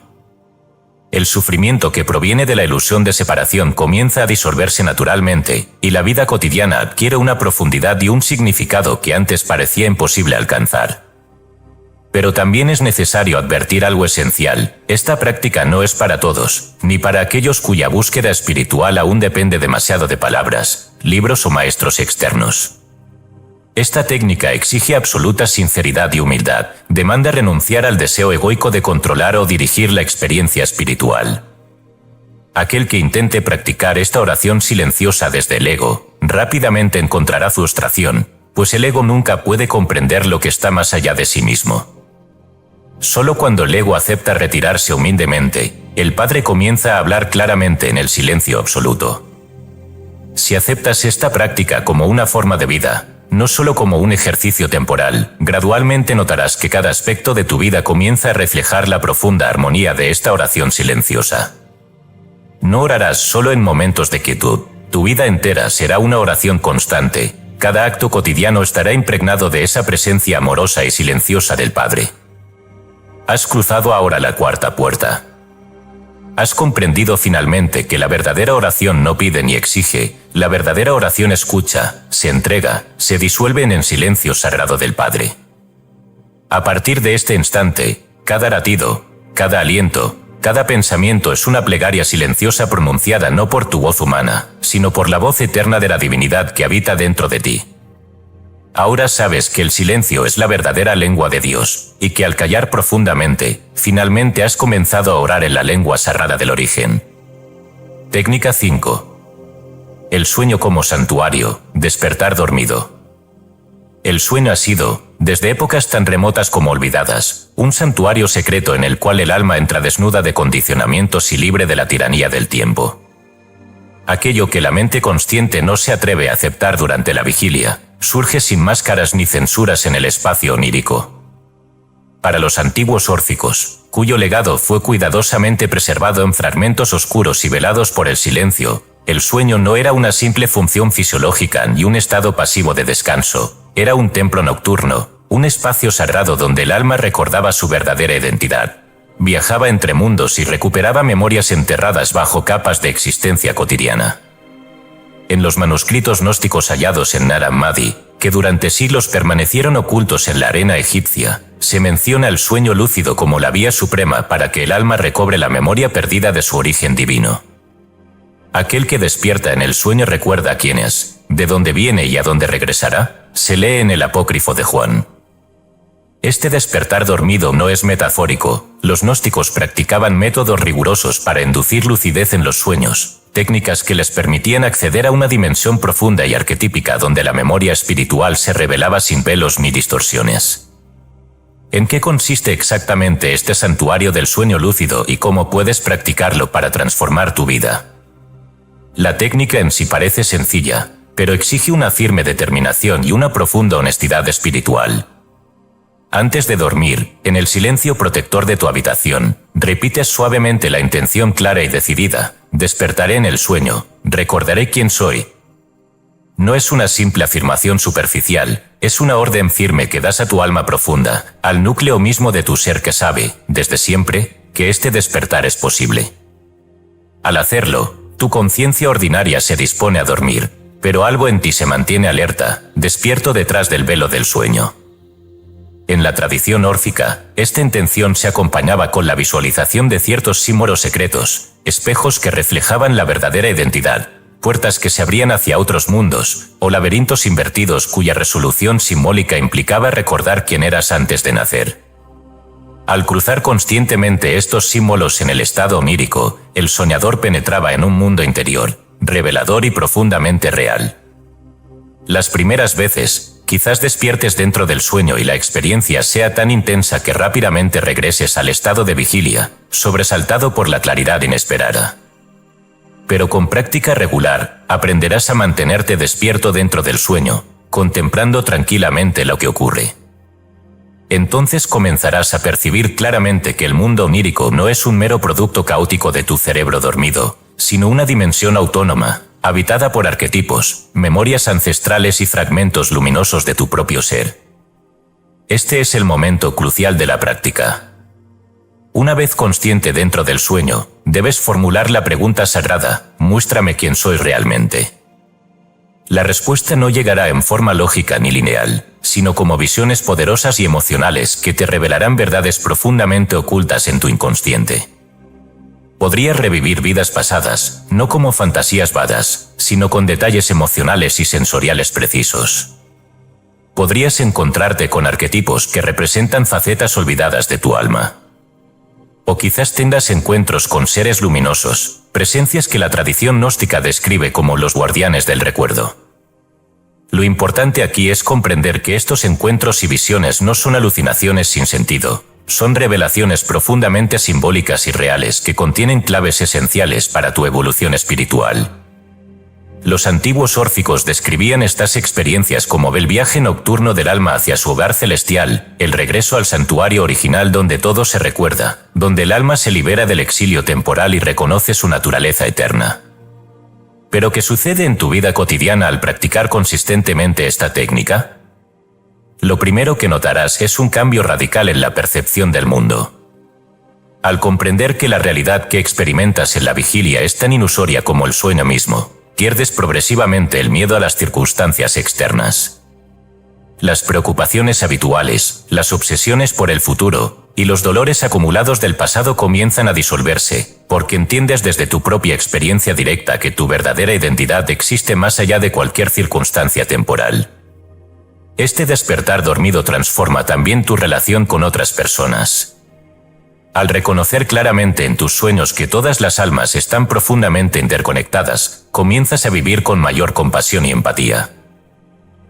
A: El sufrimiento que proviene de la ilusión de separación comienza a disolverse naturalmente, y la vida cotidiana adquiere una profundidad y un significado que antes parecía imposible alcanzar. Pero también es necesario advertir algo esencial: esta práctica no es para todos, ni para aquellos cuya búsqueda espiritual aún depende demasiado de palabras, libros o maestros externos. Esta técnica exige absoluta sinceridad y humildad, demanda renunciar al deseo egoico de controlar o dirigir la experiencia espiritual. Aquel que intente practicar esta oración silenciosa desde el ego, rápidamente encontrará frustración, pues el ego nunca puede comprender lo que está más allá de sí mismo. Solo cuando el ego acepta retirarse humildemente, el Padre comienza a hablar claramente en el silencio absoluto. Si aceptas esta práctica como una forma de vida, no solo como un ejercicio temporal, gradualmente notarás que cada aspecto de tu vida comienza a reflejar la profunda armonía de esta oración silenciosa. No orarás solo en momentos de quietud, tu vida entera será una oración constante, cada acto cotidiano estará impregnado de esa presencia amorosa y silenciosa del Padre. Has cruzado ahora la cuarta puerta. Has comprendido finalmente que la verdadera oración no pide ni exige, la verdadera oración escucha, se entrega, se disuelve en el silencio sagrado del Padre. A partir de este instante, cada latido, cada aliento, Cada pensamiento es una plegaria silenciosa pronunciada no por tu voz humana, sino por la voz eterna de la divinidad que habita dentro de ti. Ahora sabes que el silencio es la verdadera lengua de Dios, y que al callar profundamente, finalmente has comenzado a orar en la lengua sagrada del origen. Técnica 5. El sueño como santuario, despertar dormido. El sueño ha sido, desde épocas tan remotas como olvidadas, un santuario secreto en el cual el alma entra desnuda de condicionamientos y libre de la tiranía del tiempo. Aquello que la mente consciente no se atreve a aceptar durante la vigilia, surge sin máscaras ni censuras en el espacio onírico. Para los antiguos órficos, cuyo legado fue cuidadosamente preservado en fragmentos oscuros y velados por el silencio, el sueño no era una simple función fisiológica ni un estado pasivo de descanso, era un templo nocturno, un espacio sagrado donde el alma recordaba su verdadera identidad. Viajaba entre mundos y recuperaba memorias enterradas bajo capas de existencia cotidiana. En los manuscritos gnósticos hallados en Nag Hammadi, que durante siglos permanecieron ocultos en la arena egipcia, se menciona el sueño lúcido como la vía suprema para que el alma recobre la memoria perdida de su origen divino. Aquel que despierta en el sueño recuerda quién es, de dónde viene y a dónde regresará, se lee en el Apócrifo de Juan. Este despertar dormido no es metafórico, los gnósticos practicaban métodos rigurosos para inducir lucidez en los sueños, técnicas que les permitían acceder a una dimensión profunda y arquetípica donde la memoria espiritual se revelaba sin velos ni distorsiones. ¿En qué consiste exactamente este santuario del sueño lúcido y cómo puedes practicarlo para transformar tu vida? La técnica en sí parece sencilla, pero exige una firme determinación y una profunda honestidad espiritual. Antes de dormir, en el silencio protector de tu habitación, repites suavemente la intención clara y decidida: despertaré en el sueño, recordaré quién soy. No es una simple afirmación superficial, es una orden firme que das a tu alma profunda, al núcleo mismo de tu ser que sabe, desde siempre, que este despertar es posible. Al hacerlo, tu conciencia ordinaria se dispone a dormir, pero algo en ti se mantiene alerta, despierto detrás del velo del sueño. En la tradición órfica, esta intención se acompañaba con la visualización de ciertos símbolos secretos, espejos que reflejaban la verdadera identidad, puertas que se abrían hacia otros mundos, o laberintos invertidos cuya resolución simbólica implicaba recordar quién eras antes de nacer. Al cruzar conscientemente estos símbolos en el estado onírico, el soñador penetraba en un mundo interior, revelador y profundamente real. Las primeras veces, quizás despiertes dentro del sueño y la experiencia sea tan intensa que rápidamente regreses al estado de vigilia, sobresaltado por la claridad inesperada. Pero con práctica regular, aprenderás a mantenerte despierto dentro del sueño, contemplando tranquilamente lo que ocurre. Entonces comenzarás a percibir claramente que el mundo onírico no es un mero producto caótico de tu cerebro dormido, sino una dimensión autónoma, habitada por arquetipos, memorias ancestrales y fragmentos luminosos de tu propio ser. Este es el momento crucial de la práctica. Una vez consciente dentro del sueño, debes formular la pregunta sagrada: muéstrame quién soy realmente. La respuesta no llegará en forma lógica ni lineal, sino como visiones poderosas y emocionales que te revelarán verdades profundamente ocultas en tu inconsciente. Podrías revivir vidas pasadas, no como fantasías vagas, sino con detalles emocionales y sensoriales precisos. Podrías encontrarte con arquetipos que representan facetas olvidadas de tu alma. O quizás tengas encuentros con seres luminosos, presencias que la tradición gnóstica describe como los guardianes del recuerdo. Lo importante aquí es comprender que estos encuentros y visiones no son alucinaciones sin sentido. Son revelaciones profundamente simbólicas y reales que contienen claves esenciales para tu evolución espiritual. Los antiguos órficos describían estas experiencias como el viaje nocturno del alma hacia su hogar celestial, el regreso al santuario original donde todo se recuerda, donde el alma se libera del exilio temporal y reconoce su naturaleza eterna. ¿Pero qué sucede en tu vida cotidiana al practicar consistentemente esta técnica? Lo primero que notarás es un cambio radical en la percepción del mundo. Al comprender que la realidad que experimentas en la vigilia es tan ilusoria como el sueño mismo, pierdes progresivamente el miedo a las circunstancias externas. Las preocupaciones habituales, las obsesiones por el futuro, y los dolores acumulados del pasado comienzan a disolverse, porque entiendes desde tu propia experiencia directa que tu verdadera identidad existe más allá de cualquier circunstancia temporal. Este despertar dormido transforma también tu relación con otras personas. Al reconocer claramente en tus sueños que todas las almas están profundamente interconectadas, comienzas a vivir con mayor compasión y empatía.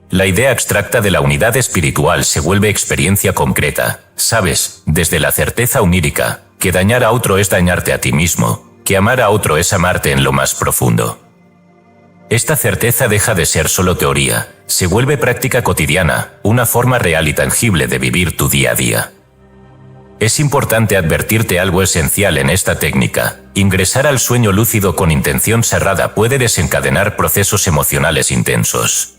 A: La idea abstracta de la unidad espiritual se vuelve experiencia concreta, sabes, desde la certeza onírica, que dañar a otro es dañarte a ti mismo, que amar a otro es amarte en lo más profundo. Esta certeza deja de ser solo teoría, se vuelve práctica cotidiana, una forma real y tangible de vivir tu día a día. Es importante advertirte algo esencial en esta técnica: ingresar al sueño lúcido con intención cerrada puede desencadenar procesos emocionales intensos.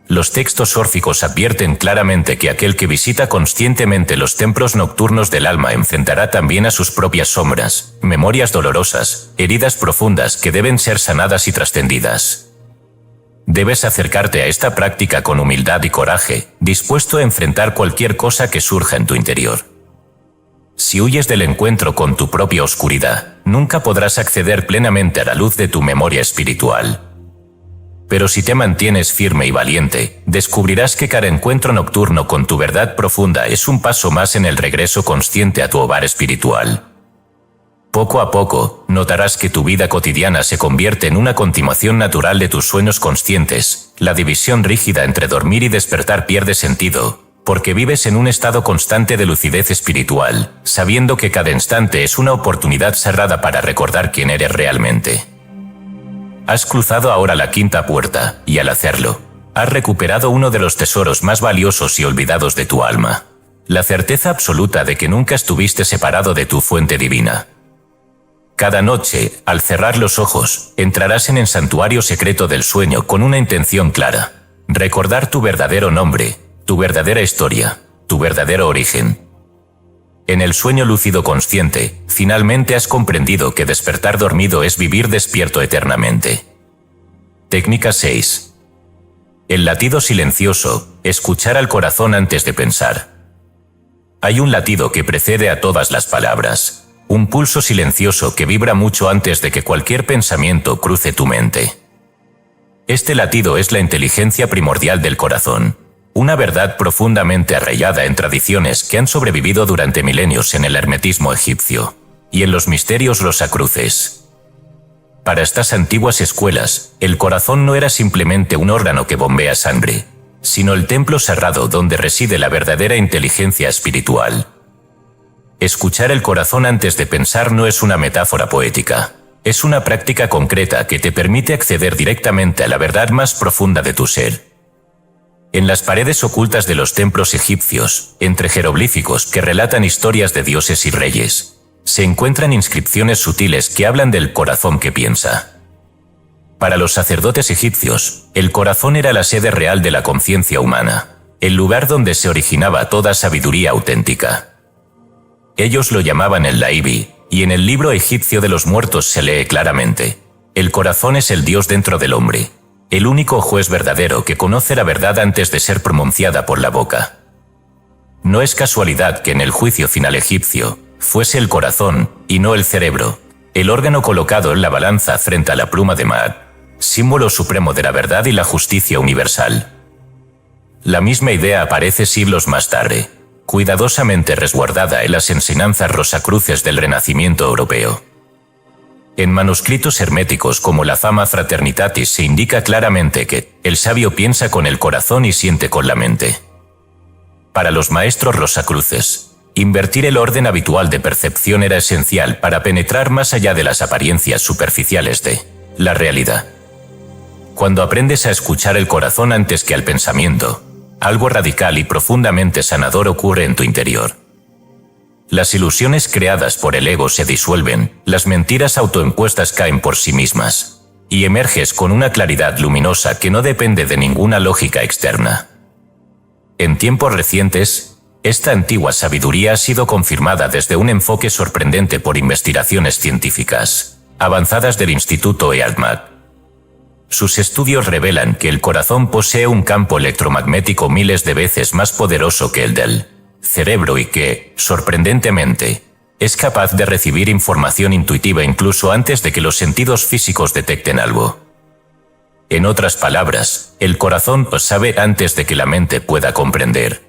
A: Los textos órficos advierten claramente que aquel que visita conscientemente los templos nocturnos del alma enfrentará también a sus propias sombras, memorias dolorosas, heridas profundas que deben ser sanadas y trascendidas. Debes acercarte a esta práctica con humildad y coraje, dispuesto a enfrentar cualquier cosa que surja en tu interior. Si huyes del encuentro con tu propia oscuridad, nunca podrás acceder plenamente a la luz de tu memoria espiritual. Pero si te mantienes firme y valiente, descubrirás que cada encuentro nocturno con tu verdad profunda es un paso más en el regreso consciente a tu hogar espiritual. Poco a poco, notarás que tu vida cotidiana se convierte en una continuación natural de tus sueños conscientes. La división rígida entre dormir y despertar pierde sentido, porque vives en un estado constante de lucidez espiritual, sabiendo que cada instante es una oportunidad cerrada para recordar quién eres realmente. Has cruzado ahora la quinta puerta, y al hacerlo, has recuperado uno de los tesoros más valiosos y olvidados de tu alma: la certeza absoluta de que nunca estuviste separado de tu fuente divina. Cada noche, al cerrar los ojos, entrarás en el santuario secreto del sueño con una intención clara: recordar tu verdadero nombre, tu verdadera historia, tu verdadero origen. En el sueño lúcido consciente, finalmente has comprendido que despertar dormido es vivir despierto eternamente. Técnica 6. El latido silencioso: escuchar al corazón antes de pensar. Hay un latido que precede a todas las palabras, un pulso silencioso que vibra mucho antes de que cualquier pensamiento cruce tu mente. Este latido es la inteligencia primordial del corazón, una verdad profundamente arraigada en tradiciones que han sobrevivido durante milenios en el hermetismo egipcio y en los misterios rosacruces. Para estas antiguas escuelas, el corazón no era simplemente un órgano que bombea sangre, sino el templo sagrado donde reside la verdadera inteligencia espiritual. Escuchar el corazón antes de pensar no es una metáfora poética, es una práctica concreta que te permite acceder directamente a la verdad más profunda de tu ser. En las paredes ocultas de los templos egipcios, entre jeroglíficos que relatan historias de dioses y reyes, se encuentran inscripciones sutiles que hablan del corazón que piensa. Para los sacerdotes egipcios, el corazón era la sede real de la conciencia humana, el lugar donde se originaba toda sabiduría auténtica. Ellos lo llamaban el Laibi, y en el libro egipcio de los muertos se lee claramente: el corazón es el Dios dentro del hombre, el único juez verdadero que conoce la verdad antes de ser pronunciada por la boca. No es casualidad que en el juicio final egipcio fuese el corazón, y no el cerebro, el órgano colocado en la balanza frente a la pluma de Maat, símbolo supremo de la verdad y la justicia universal. La misma idea aparece siglos más tarde, cuidadosamente resguardada en las enseñanzas rosacruces del Renacimiento europeo. En manuscritos herméticos como la Fama Fraternitatis se indica claramente que el sabio piensa con el corazón y siente con la mente. Para los maestros rosacruces, invertir el orden habitual de percepción era esencial para penetrar más allá de las apariencias superficiales de la realidad. Cuando aprendes a escuchar el corazón antes que al pensamiento, algo radical y profundamente sanador ocurre en tu interior. Las ilusiones creadas por el ego se disuelven, las mentiras autoimpuestas caen por sí mismas, y emerges con una claridad luminosa que no depende de ninguna lógica externa. En tiempos recientes, esta antigua sabiduría ha sido confirmada desde un enfoque sorprendente por investigaciones científicas avanzadas del Instituto Earthmat. Sus estudios revelan que el corazón posee un campo electromagnético miles de veces más poderoso que el del cerebro y que, sorprendentemente, es capaz de recibir información intuitiva incluso antes de que los sentidos físicos detecten algo. En otras palabras, el corazón sabe antes de que la mente pueda comprender.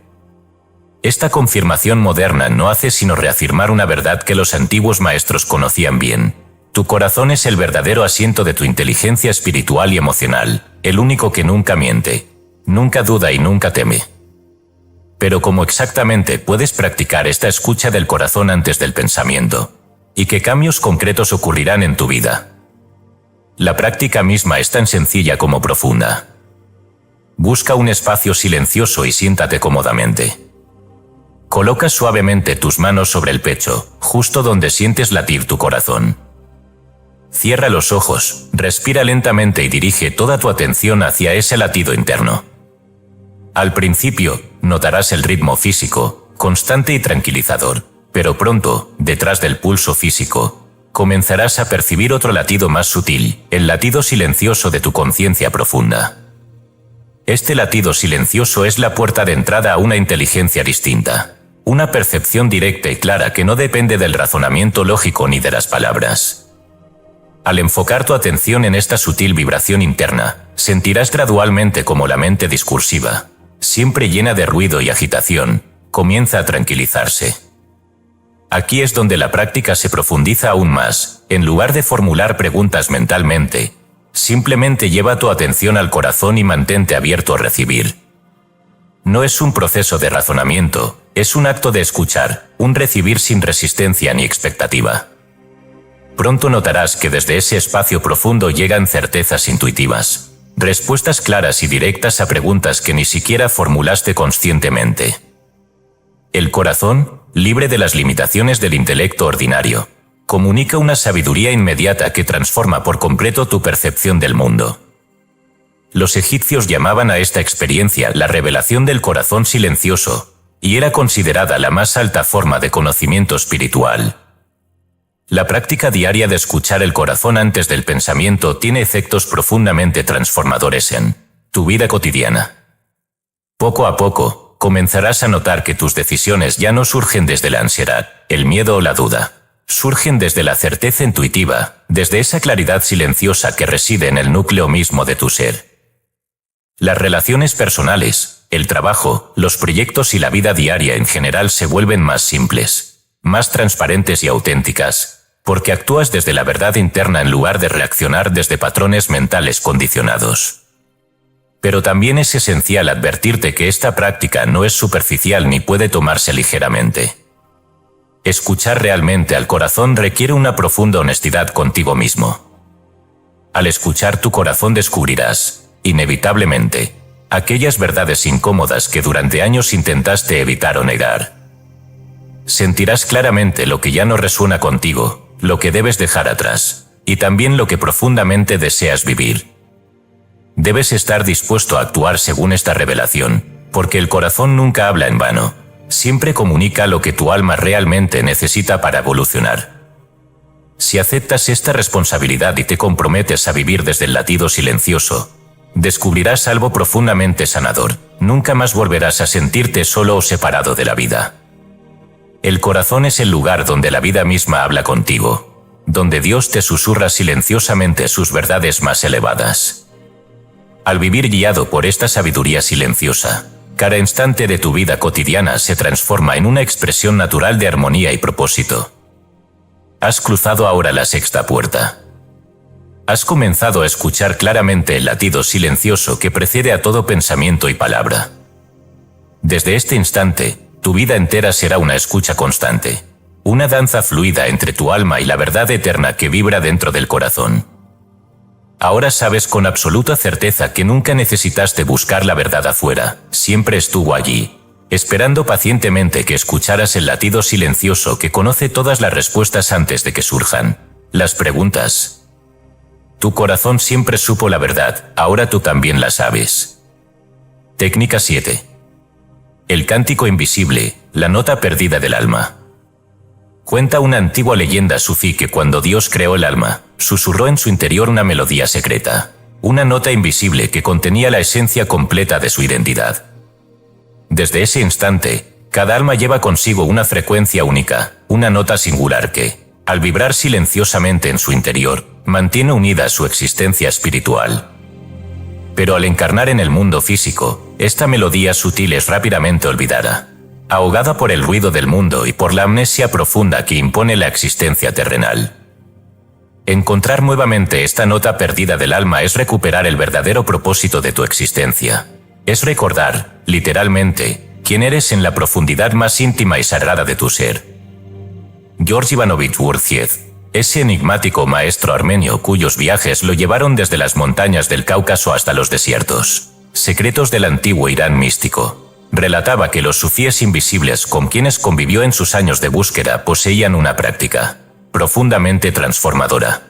A: Esta confirmación moderna no hace sino reafirmar una verdad que los antiguos maestros conocían bien. Tu corazón es el verdadero asiento de tu inteligencia espiritual y emocional, el único que nunca miente, nunca duda y nunca teme. Pero ¿cómo exactamente puedes practicar esta escucha del corazón antes del pensamiento? ¿Y qué cambios concretos ocurrirán en tu vida? La práctica misma es tan sencilla como profunda. Busca un espacio silencioso y siéntate cómodamente. Coloca suavemente tus manos sobre el pecho, justo donde sientes latir tu corazón. Cierra los ojos, respira lentamente y dirige toda tu atención hacia ese latido interno. Al principio, notarás el ritmo físico, constante y tranquilizador, pero pronto, detrás del pulso físico, comenzarás a percibir otro latido más sutil, el latido silencioso de tu conciencia profunda. Este latido silencioso es la puerta de entrada a una inteligencia distinta, una percepción directa y clara que no depende del razonamiento lógico ni de las palabras. Al enfocar tu atención en esta sutil vibración interna, sentirás gradualmente como la mente discursiva, siempre llena de ruido y agitación, comienza a tranquilizarse. Aquí es donde la práctica se profundiza aún más. En lugar de formular preguntas mentalmente, simplemente lleva tu atención al corazón y mantente abierto a recibir. No es un proceso de razonamiento, es un acto de escuchar, un recibir sin resistencia ni expectativa. Pronto notarás que desde ese espacio profundo llegan certezas intuitivas, respuestas claras y directas a preguntas que ni siquiera formulaste conscientemente. El corazón, libre de las limitaciones del intelecto ordinario, comunica una sabiduría inmediata que transforma por completo tu percepción del mundo. Los egipcios llamaban a esta experiencia la revelación del corazón silencioso, y era considerada la más alta forma de conocimiento espiritual. La práctica diaria de escuchar el corazón antes del pensamiento tiene efectos profundamente transformadores en tu vida cotidiana. Poco a poco, comenzarás a notar que tus decisiones ya no surgen desde la ansiedad, el miedo o la duda. Surgen desde la certeza intuitiva, desde esa claridad silenciosa que reside en el núcleo mismo de tu ser. Las relaciones personales, el trabajo, los proyectos y la vida diaria en general se vuelven más simples, más transparentes y auténticas, porque actúas desde la verdad interna en lugar de reaccionar desde patrones mentales condicionados. Pero también es esencial advertirte que esta práctica no es superficial ni puede tomarse ligeramente. Escuchar realmente al corazón requiere una profunda honestidad contigo mismo. Al escuchar tu corazón descubrirás, inevitablemente, aquellas verdades incómodas que durante años intentaste evitar o negar. Sentirás claramente lo que ya no resuena contigo, lo que debes dejar atrás, y también lo que profundamente deseas vivir. Debes estar dispuesto a actuar según esta revelación, porque el corazón nunca habla en vano, siempre comunica lo que tu alma realmente necesita para evolucionar. Si aceptas esta responsabilidad y te comprometes a vivir desde el latido silencioso, descubrirás algo profundamente sanador, nunca más volverás a sentirte solo o separado de la vida. El corazón es el lugar donde la vida misma habla contigo, donde Dios te susurra silenciosamente sus verdades más elevadas. Al vivir guiado por esta sabiduría silenciosa, cada instante de tu vida cotidiana se transforma en una expresión natural de armonía y propósito. Has cruzado ahora la sexta puerta. Has comenzado a escuchar claramente el latido silencioso que precede a todo pensamiento y palabra. Desde este instante, tu vida entera será una escucha constante, una danza fluida entre tu alma y la verdad eterna que vibra dentro del corazón. Ahora sabes con absoluta certeza que nunca necesitaste buscar la verdad afuera, siempre estuvo allí, esperando pacientemente que escucharas el latido silencioso que conoce todas las respuestas antes de que surjan las preguntas. Tu corazón siempre supo la verdad, ahora tú también la sabes. Técnica 7. El cántico invisible, la nota perdida del alma. Cuenta una antigua leyenda sufí que cuando Dios creó el alma, susurró en su interior una melodía secreta. una nota invisible que contenía la esencia completa de su identidad. Desde ese instante, cada alma lleva consigo una frecuencia única, una nota singular que, al vibrar silenciosamente en su interior, mantiene unida su existencia espiritual. Pero al encarnar en el mundo físico, esta melodía sutil es rápidamente olvidada, ahogada por el ruido del mundo y por la amnesia profunda que impone la existencia terrenal. Encontrar nuevamente esta nota perdida del alma es recuperar el verdadero propósito de tu existencia. Es recordar, literalmente, quién eres en la profundidad más íntima y sagrada de tu ser. George Ivanovich Gurdjieff, ese enigmático maestro armenio cuyos viajes lo llevaron desde las montañas del Cáucaso hasta los desiertos, secretos del antiguo Irán místico, relataba que los sufíes invisibles con quienes convivió en sus años de búsqueda poseían una práctica profundamente transformadora.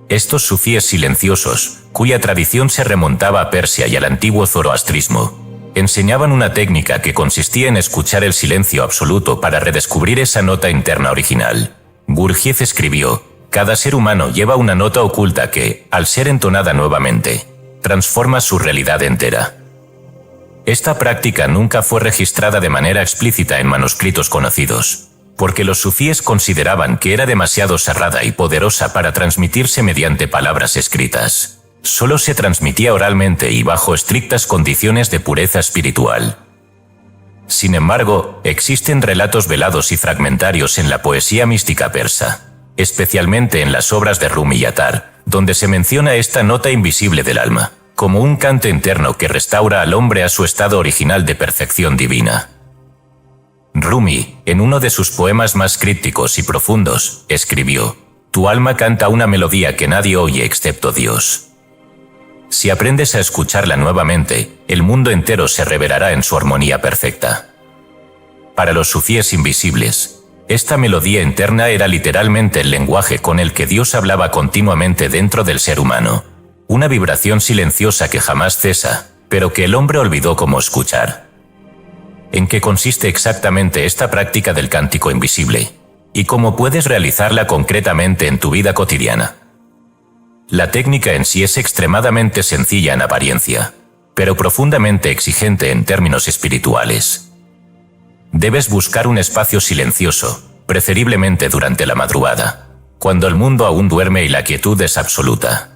A: Estos sufíes silenciosos, cuya tradición se remontaba a Persia y al antiguo zoroastrismo, enseñaban una técnica que consistía en escuchar el silencio absoluto para redescubrir esa nota interna original. Gurdjieff escribió: cada ser humano lleva una nota oculta que, al ser entonada nuevamente, transforma su realidad entera. Esta práctica nunca fue registrada de manera explícita en manuscritos conocidos, porque los sufíes consideraban que era demasiado cerrada y poderosa para transmitirse mediante palabras escritas. Solo se transmitía oralmente y bajo estrictas condiciones de pureza espiritual. Sin embargo, existen relatos velados y fragmentarios en la poesía mística persa, especialmente en las obras de Rumi y Attar, donde se menciona esta nota invisible del alma, como un canto interno que restaura al hombre a su estado original de perfección divina. Rumi, en uno de sus poemas más crípticos y profundos, escribió: «Tu alma canta una melodía que nadie oye excepto Dios». Si aprendes a escucharla nuevamente, el mundo entero se revelará en su armonía perfecta. Para los sufíes invisibles, esta melodía interna era literalmente el lenguaje con el que Dios hablaba continuamente dentro del ser humano, una vibración silenciosa que jamás cesa, pero que el hombre olvidó cómo escuchar. ¿En qué consiste exactamente esta práctica del cántico invisible? ¿Y cómo puedes realizarla concretamente en tu vida cotidiana? La técnica en sí es extremadamente sencilla en apariencia, pero profundamente exigente en términos espirituales. Debes buscar un espacio silencioso, preferiblemente durante la madrugada, cuando el mundo aún duerme y la quietud es absoluta.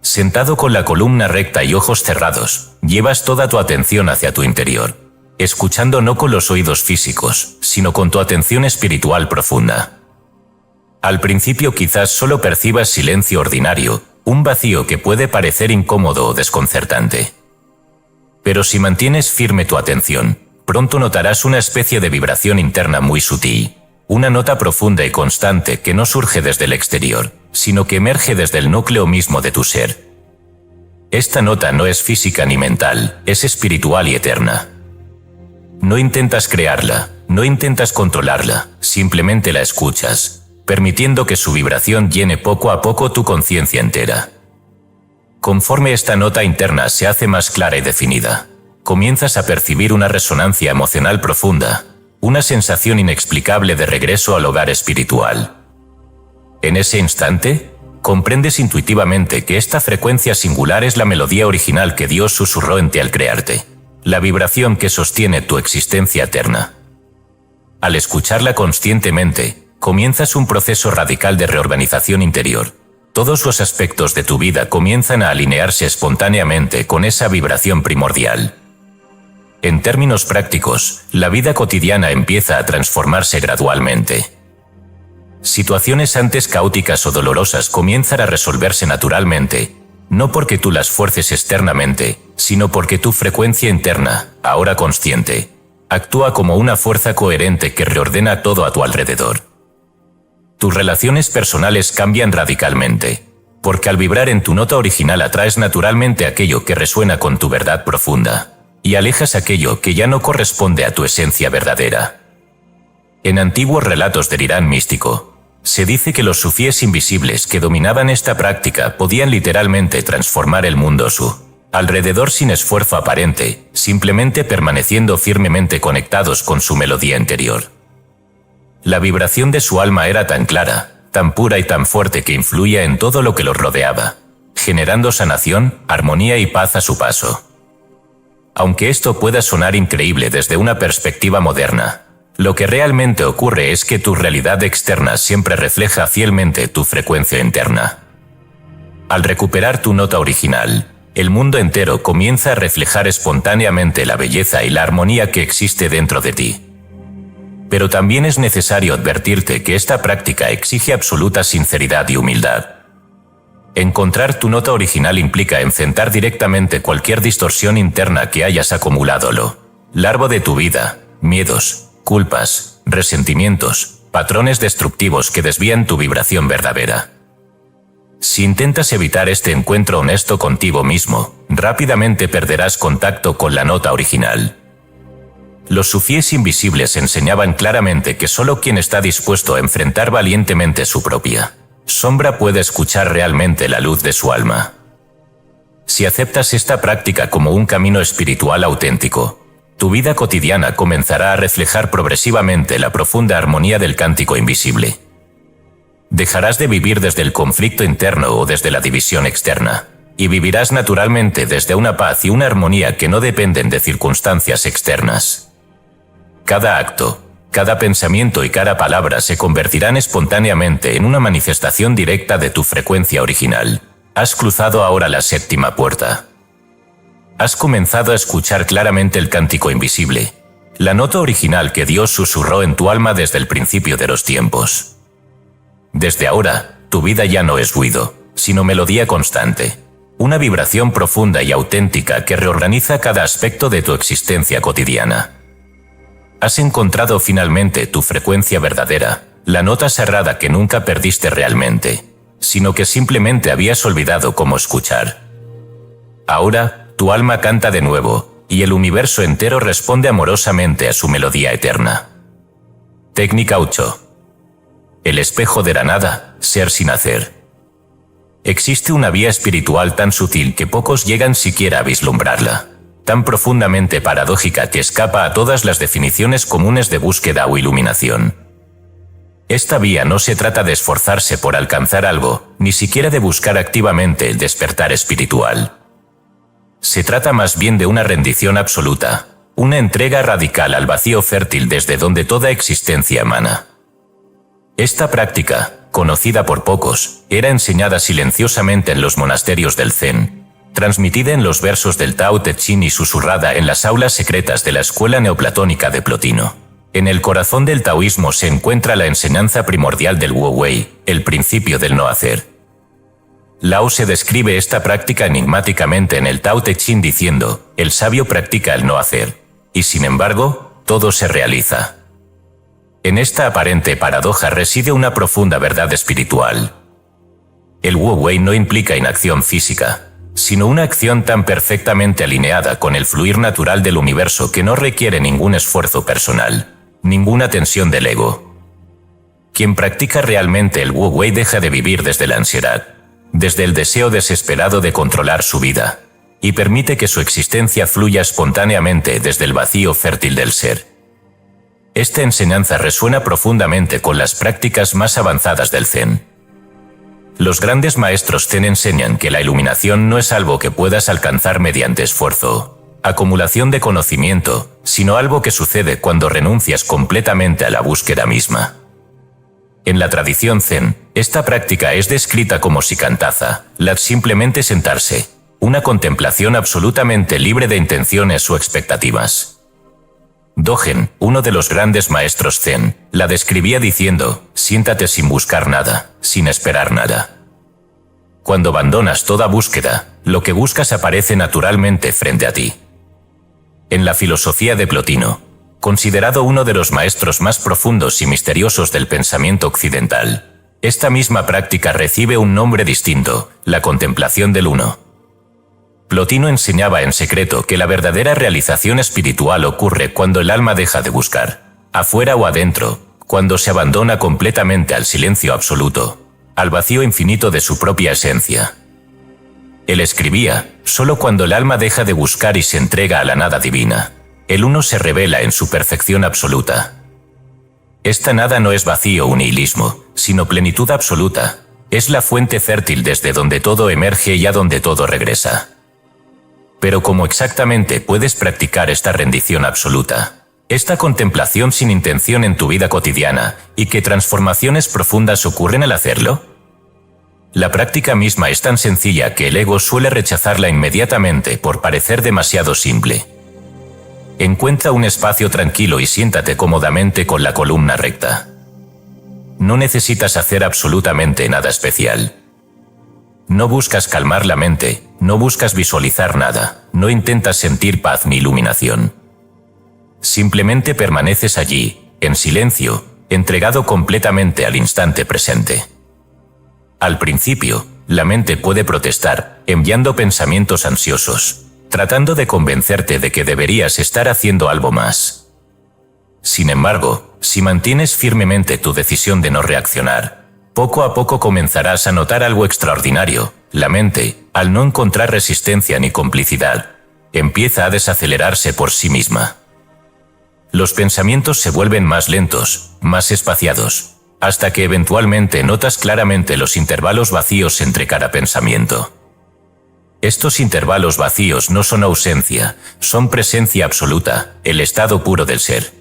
A: Sentado con la columna recta y ojos cerrados, llevas toda tu atención hacia tu interior, escuchando no con los oídos físicos, sino con tu atención espiritual profunda. Al principio quizás solo percibas silencio ordinario, un vacío que puede parecer incómodo o desconcertante. Pero si mantienes firme tu atención, pronto notarás una especie de vibración interna muy sutil, una nota profunda y constante que no surge desde el exterior, sino que emerge desde el núcleo mismo de tu ser. Esta nota no es física ni mental, es espiritual y eterna. No intentas crearla, no intentas controlarla, simplemente la escuchas, permitiendo que su vibración llene poco a poco tu conciencia entera. Conforme esta nota interna se hace más clara y definida, comienzas a percibir una resonancia emocional profunda, una sensación inexplicable de regreso al hogar espiritual. En ese instante, comprendes intuitivamente que esta frecuencia singular es la melodía original que Dios susurró en ti al crearte, la vibración que sostiene tu existencia eterna. Al escucharla conscientemente, comienzas un proceso radical de reorganización interior. Todos los aspectos de tu vida comienzan a alinearse espontáneamente con esa vibración primordial. En términos prácticos, la vida cotidiana empieza a transformarse gradualmente. Situaciones antes caóticas o dolorosas comienzan a resolverse naturalmente, no porque tú las fuerces externamente, sino porque tu frecuencia interna, ahora consciente, actúa como una fuerza coherente que reordena todo a tu alrededor. Tus relaciones personales cambian radicalmente, porque al vibrar en tu nota original atraes naturalmente aquello que resuena con tu verdad profunda, y alejas aquello que ya no corresponde a tu esencia verdadera. En antiguos relatos del Irán místico, se dice que los sufíes invisibles que dominaban esta práctica podían literalmente transformar el mundo a su alrededor sin esfuerzo aparente, simplemente permaneciendo firmemente conectados con su melodía interior. La vibración de su alma era tan clara, tan pura y tan fuerte que influía en todo lo que los rodeaba, generando sanación, armonía y paz a su paso. Aunque esto pueda sonar increíble desde una perspectiva moderna, lo que realmente ocurre es que tu realidad externa siempre refleja fielmente tu frecuencia interna. Al recuperar tu nota original, el mundo entero comienza a reflejar espontáneamente la belleza y la armonía que existe dentro de ti. Pero también es necesario advertirte que esta práctica exige absoluta sinceridad y humildad. Encontrar tu nota original implica enfrentar directamente cualquier distorsión interna que hayas acumulado lo largo de tu vida, miedos, culpas, resentimientos, patrones destructivos que desvían tu vibración verdadera. Si intentas evitar este encuentro honesto contigo mismo, rápidamente perderás contacto con la nota original. Los sufíes invisibles enseñaban claramente que solo quien está dispuesto a enfrentar valientemente su propia sombra puede escuchar realmente la luz de su alma. Si aceptas esta práctica como un camino espiritual auténtico, tu vida cotidiana comenzará a reflejar progresivamente la profunda armonía del cántico invisible. Dejarás de vivir desde el conflicto interno o desde la división externa, y vivirás naturalmente desde una paz y una armonía que no dependen de circunstancias externas. Cada acto, cada pensamiento y cada palabra se convertirán espontáneamente en una manifestación directa de tu frecuencia original. Has cruzado ahora la séptima puerta. Has comenzado a escuchar claramente el cántico invisible, la nota original que Dios susurró en tu alma desde el principio de los tiempos. Desde ahora, tu vida ya no es ruido, sino melodía constante, una vibración profunda y auténtica que reorganiza cada aspecto de tu existencia cotidiana. Has encontrado finalmente tu frecuencia verdadera, la nota sagrada que nunca perdiste realmente, sino que simplemente habías olvidado cómo escuchar. Ahora, tu alma canta de nuevo, y el universo entero responde amorosamente a su melodía eterna. Técnica 8. El espejo de la nada, ser sin hacer. Existe una vía espiritual tan sutil que pocos llegan siquiera a vislumbrarla, tan profundamente paradójica que escapa a todas las definiciones comunes de búsqueda o iluminación. Esta vía no se trata de esforzarse por alcanzar algo, ni siquiera de buscar activamente el despertar espiritual. Se trata más bien de una rendición absoluta, una entrega radical al vacío fértil desde donde toda existencia emana. Esta práctica, conocida por pocos, era enseñada silenciosamente en los monasterios del Zen, transmitida en los versos del Tao Te Ching y susurrada en las aulas secretas de la escuela neoplatónica de Plotino. En el corazón del taoísmo se encuentra la enseñanza primordial del Wu Wei, el principio del no hacer. Lao se describe esta práctica enigmáticamente en el Tao Te Ching diciendo, el sabio practica el no hacer, y sin embargo, todo se realiza. En esta aparente paradoja reside una profunda verdad espiritual. El Wu Wei no implica inacción física, sino una acción tan perfectamente alineada con el fluir natural del universo que no requiere ningún esfuerzo personal, ninguna tensión del ego. Quien practica realmente el Wu Wei deja de vivir desde la ansiedad, desde el deseo desesperado de controlar su vida, y permite que su existencia fluya espontáneamente desde el vacío fértil del ser. Esta enseñanza resuena profundamente con las prácticas más avanzadas del Zen. Los grandes maestros Zen enseñan que la iluminación no es algo que puedas alcanzar mediante esfuerzo, acumulación de conocimiento, sino algo que sucede cuando renuncias completamente a la búsqueda misma. En la tradición Zen, esta práctica es descrita como shikantaza, la simplemente sentarse, una contemplación absolutamente libre de intenciones o expectativas. Dogen, uno de los grandes maestros Zen, la describía diciendo, siéntate sin buscar nada, sin esperar nada. Cuando abandonas toda búsqueda, lo que buscas aparece naturalmente frente a ti. En la filosofía de Plotino, considerado uno de los maestros más profundos y misteriosos del pensamiento occidental, esta misma práctica recibe un nombre distinto, la contemplación del uno. Plotino enseñaba en secreto que la verdadera realización espiritual ocurre cuando el alma deja de buscar, afuera o adentro, cuando se abandona completamente al silencio absoluto, al vacío infinito de su propia esencia. Él escribía, solo cuando el alma deja de buscar y se entrega a la nada divina, el uno se revela en su perfección absoluta. Esta nada no es vacío o nihilismo, sino plenitud absoluta, Es la fuente fértil desde donde todo emerge y a donde todo regresa. Pero ¿cómo exactamente puedes practicar esta rendición absoluta? Esta contemplación sin intención en tu vida cotidiana, ¿y qué transformaciones profundas ocurren al hacerlo? La práctica misma es tan sencilla que el ego suele rechazarla inmediatamente por parecer demasiado simple. Encuentra un espacio tranquilo y siéntate cómodamente con la columna recta. No necesitas hacer absolutamente nada especial. No buscas calmar la mente, no buscas visualizar nada, no intentas sentir paz ni iluminación. Simplemente permaneces allí, en silencio, entregado completamente al instante presente. Al principio, la mente puede protestar, enviando pensamientos ansiosos, tratando de convencerte de que deberías estar haciendo algo más. Sin embargo, si mantienes firmemente tu decisión de no reaccionar, poco a poco comenzarás a notar algo extraordinario. La mente, al no encontrar resistencia ni complicidad, empieza a desacelerarse por sí misma. Los pensamientos se vuelven más lentos, más espaciados, hasta que eventualmente notas claramente los intervalos vacíos entre cada pensamiento. Estos intervalos vacíos no son ausencia, son presencia absoluta, el estado puro del ser.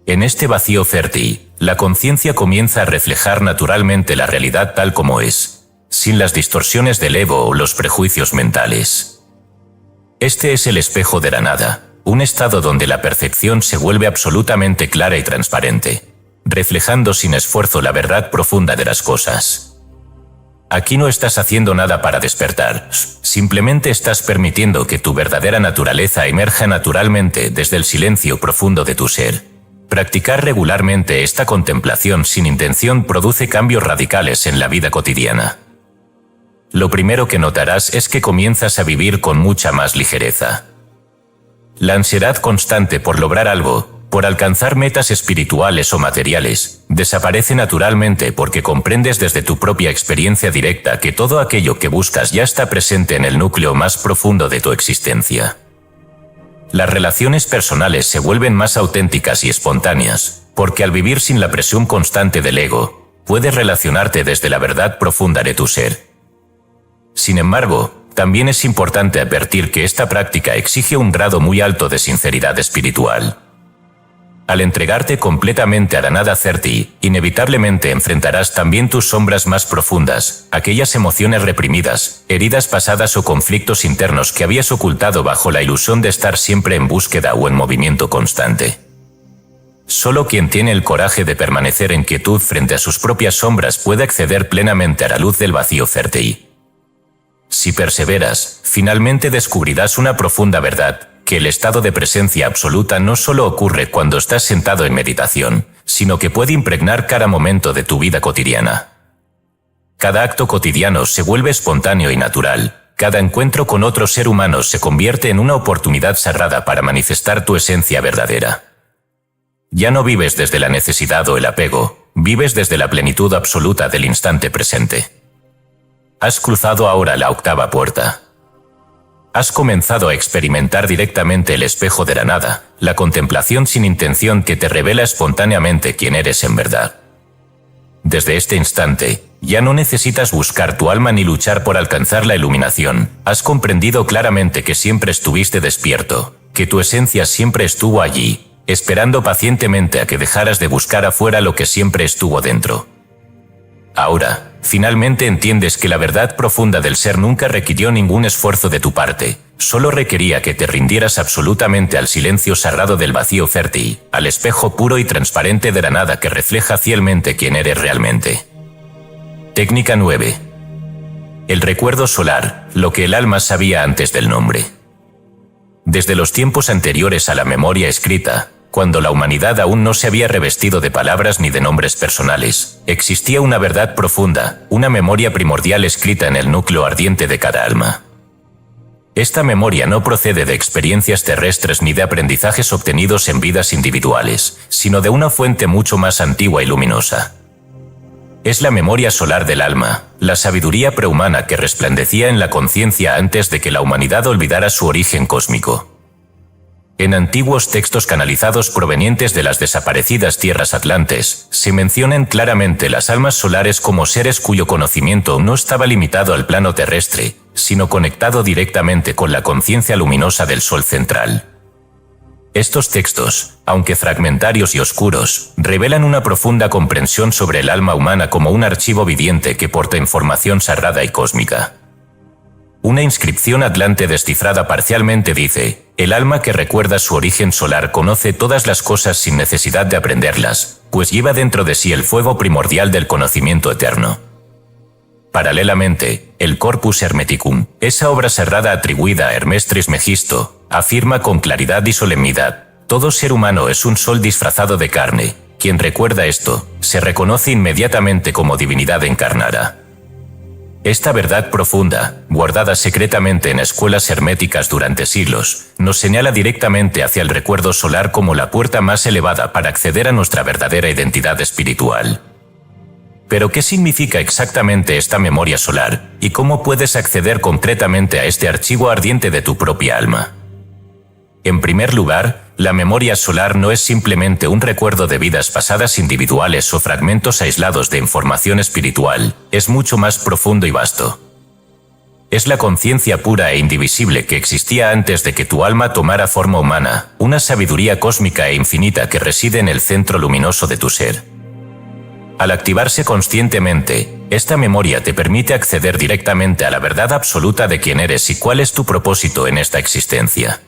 A: En este vacío fértil, la conciencia comienza a reflejar naturalmente la realidad tal como es, sin las distorsiones del ego o los prejuicios mentales. Este es el espejo de la nada, un estado donde la perfección se vuelve absolutamente clara y transparente, reflejando sin esfuerzo la verdad profunda de las cosas. Aquí no estás haciendo nada para despertar, simplemente estás permitiendo que tu verdadera naturaleza emerja naturalmente desde el silencio profundo de tu ser. Practicar regularmente esta contemplación sin intención produce cambios radicales en la vida cotidiana. Lo primero que notarás es que comienzas a vivir con mucha más ligereza. La ansiedad constante por lograr algo, por alcanzar metas espirituales o materiales, desaparece naturalmente porque comprendes desde tu propia experiencia directa que todo aquello que buscas ya está presente en el núcleo más profundo de tu existencia. Las relaciones personales se vuelven más auténticas y espontáneas, porque al vivir sin la presión constante del ego, puedes relacionarte desde la verdad profunda de tu ser. Sin embargo, también es importante advertir que esta práctica exige un grado muy alto de sinceridad espiritual. Al entregarte completamente a la nada fértil, inevitablemente enfrentarás también tus sombras más profundas, aquellas emociones reprimidas, heridas pasadas o conflictos internos que habías ocultado bajo la ilusión de estar siempre en búsqueda o en movimiento constante. Solo quien tiene el coraje de permanecer en quietud frente a sus propias sombras puede acceder plenamente a la luz del vacío fértil. Si perseveras, finalmente descubrirás una profunda verdad, que el estado de presencia absoluta no solo ocurre cuando estás sentado en meditación, sino que puede impregnar cada momento de tu vida cotidiana. Cada acto cotidiano se vuelve espontáneo y natural, cada encuentro con otro ser humano se convierte en una oportunidad sagrada para manifestar tu esencia verdadera. Ya no vives desde la necesidad o el apego, vives desde la plenitud absoluta del instante presente. Has cruzado ahora la octava puerta. Has comenzado a experimentar directamente el espejo de la nada, la contemplación sin intención que te revela espontáneamente quién eres en verdad. Desde este instante, ya no necesitas buscar tu alma ni luchar por alcanzar la iluminación. Has comprendido claramente que siempre estuviste despierto, que tu esencia siempre estuvo allí, esperando pacientemente a que dejaras de buscar afuera lo que siempre estuvo dentro. Ahora, finalmente entiendes que la verdad profunda del ser nunca requirió ningún esfuerzo de tu parte, solo requería que te rindieras absolutamente al silencio sagrado del vacío fértil, al espejo puro y transparente de la nada que refleja fielmente quién eres realmente. Técnica 9. El recuerdo solar, lo que el alma sabía antes del nombre. Desde los tiempos anteriores a la memoria escrita, cuando la humanidad aún no se había revestido de palabras ni de nombres personales, existía una verdad profunda, una memoria primordial escrita en el núcleo ardiente de cada alma. Esta memoria no procede de experiencias terrestres ni de aprendizajes obtenidos en vidas individuales, sino de una fuente mucho más antigua y luminosa. Es la memoria solar del alma, la sabiduría prehumana que resplandecía en la conciencia antes de que la humanidad olvidara su origen cósmico. En antiguos textos canalizados provenientes de las desaparecidas tierras atlantes, se mencionan claramente las almas solares como seres cuyo conocimiento no estaba limitado al plano terrestre, sino conectado directamente con la conciencia luminosa del Sol central. Estos textos, aunque fragmentarios y oscuros, revelan una profunda comprensión sobre el alma humana como un archivo viviente que porta información sagrada y cósmica. Una inscripción atlante descifrada parcialmente dice: el alma que recuerda su origen solar conoce todas las cosas sin necesidad de aprenderlas, pues lleva dentro de sí el fuego primordial del conocimiento eterno. Paralelamente, el Corpus Hermeticum, esa obra sagrada atribuida a Hermes Trismegisto, afirma con claridad y solemnidad: todo ser humano es un sol disfrazado de carne. Quien recuerda esto, se reconoce inmediatamente como divinidad encarnada. Esta verdad profunda, guardada secretamente en escuelas herméticas durante siglos, nos señala directamente hacia el recuerdo solar como la puerta más elevada para acceder a nuestra verdadera identidad espiritual. Pero ¿qué significa exactamente esta memoria solar, y cómo puedes acceder concretamente a este archivo ardiente de tu propia alma? En primer lugar, la memoria solar no es simplemente un recuerdo de vidas pasadas individuales o fragmentos aislados de información espiritual, es mucho más profundo y vasto. Es la conciencia pura e indivisible que existía antes de que tu alma tomara forma humana, una sabiduría cósmica e infinita que reside en el centro luminoso de tu ser. Al activarse conscientemente, esta memoria te permite acceder directamente a la verdad absoluta de quién eres y cuál es tu propósito en esta existencia.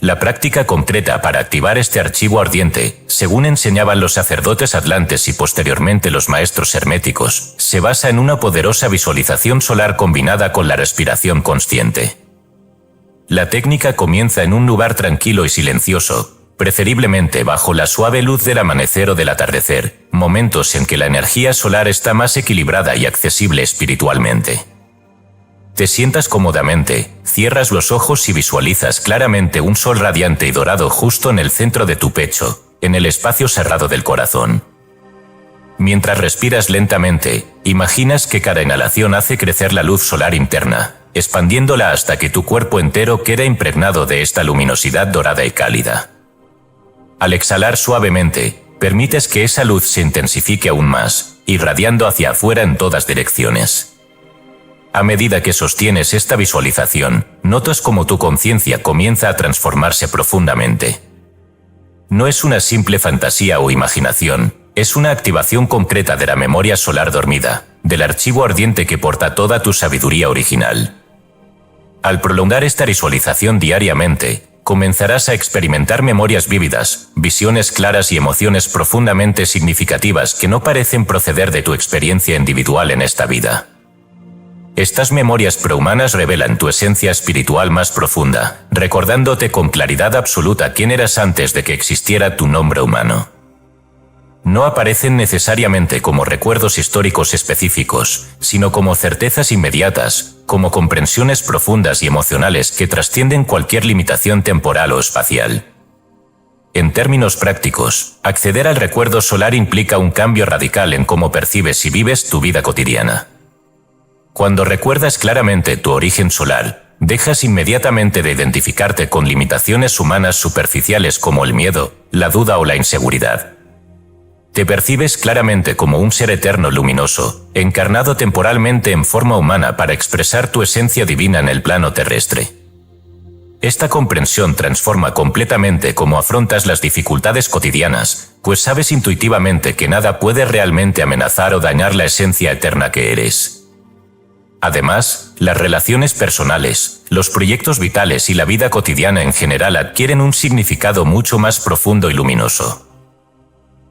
A: La práctica concreta para activar este archivo ardiente, según enseñaban los sacerdotes atlantes y posteriormente los maestros herméticos, se basa en una poderosa visualización solar combinada con la respiración consciente. La técnica comienza en un lugar tranquilo y silencioso, preferiblemente bajo la suave luz del amanecer o del atardecer, momentos en que la energía solar está más equilibrada y accesible espiritualmente. Te sientas cómodamente, cierras los ojos y visualizas claramente un sol radiante y dorado justo en el centro de tu pecho, en el espacio cerrado del corazón. Mientras respiras lentamente, imaginas que cada inhalación hace crecer la luz solar interna, expandiéndola hasta que tu cuerpo entero queda impregnado de esta luminosidad dorada y cálida. Al exhalar suavemente, permites que esa luz se intensifique aún más, irradiando hacia afuera en todas direcciones. A medida que sostienes esta visualización, notas cómo tu conciencia comienza a transformarse profundamente. No es una simple fantasía o imaginación, es una activación concreta de la memoria solar dormida, del archivo ardiente que porta toda tu sabiduría original. Al prolongar esta visualización diariamente, comenzarás a experimentar memorias vívidas, visiones claras y emociones profundamente significativas que no parecen proceder de tu experiencia individual en esta vida. Estas memorias prehumanas revelan tu esencia espiritual más profunda, recordándote con claridad absoluta quién eras antes de que existiera tu nombre humano. No aparecen necesariamente como recuerdos históricos específicos, sino como certezas inmediatas, como comprensiones profundas y emocionales que trascienden cualquier limitación temporal o espacial. En términos prácticos, acceder al recuerdo solar implica un cambio radical en cómo percibes y vives tu vida cotidiana. Cuando recuerdas claramente tu origen solar, dejas inmediatamente de identificarte con limitaciones humanas superficiales como el miedo, la duda o la inseguridad. Te percibes claramente como un ser eterno luminoso, encarnado temporalmente en forma humana para expresar tu esencia divina en el plano terrestre. Esta comprensión transforma completamente cómo afrontas las dificultades cotidianas, pues sabes intuitivamente que nada puede realmente amenazar o dañar la esencia eterna que eres. Además, las relaciones personales, los proyectos vitales y la vida cotidiana en general adquieren un significado mucho más profundo y luminoso.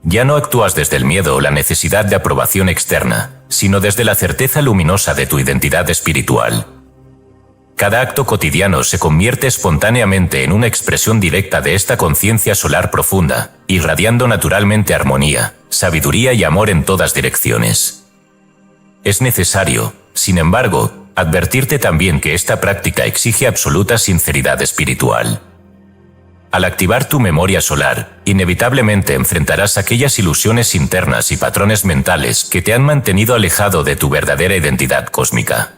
A: Ya no actúas desde el miedo o la necesidad de aprobación externa, sino desde la certeza luminosa de tu identidad espiritual. Cada acto cotidiano se convierte espontáneamente en una expresión directa de esta conciencia solar profunda, irradiando naturalmente armonía, sabiduría y amor en todas direcciones. Es necesario, sin embargo, advertirte también que esta práctica exige absoluta sinceridad espiritual. Al activar tu memoria solar, inevitablemente enfrentarás aquellas ilusiones internas y patrones mentales que te han mantenido alejado de tu verdadera identidad cósmica.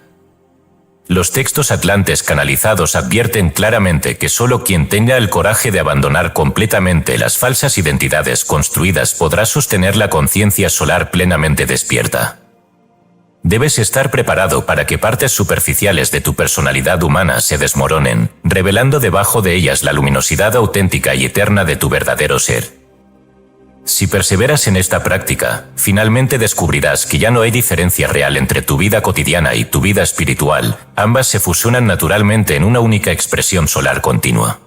A: Los textos atlantes canalizados advierten claramente que solo quien tenga el coraje de abandonar completamente las falsas identidades construidas podrá sostener la conciencia solar plenamente despierta. Debes estar preparado para que partes superficiales de tu personalidad humana se desmoronen, revelando debajo de ellas la luminosidad auténtica y eterna de tu verdadero ser. Si perseveras en esta práctica, finalmente descubrirás que ya no hay diferencia real entre tu vida cotidiana y tu vida espiritual, ambas se fusionan naturalmente en una única expresión solar continua.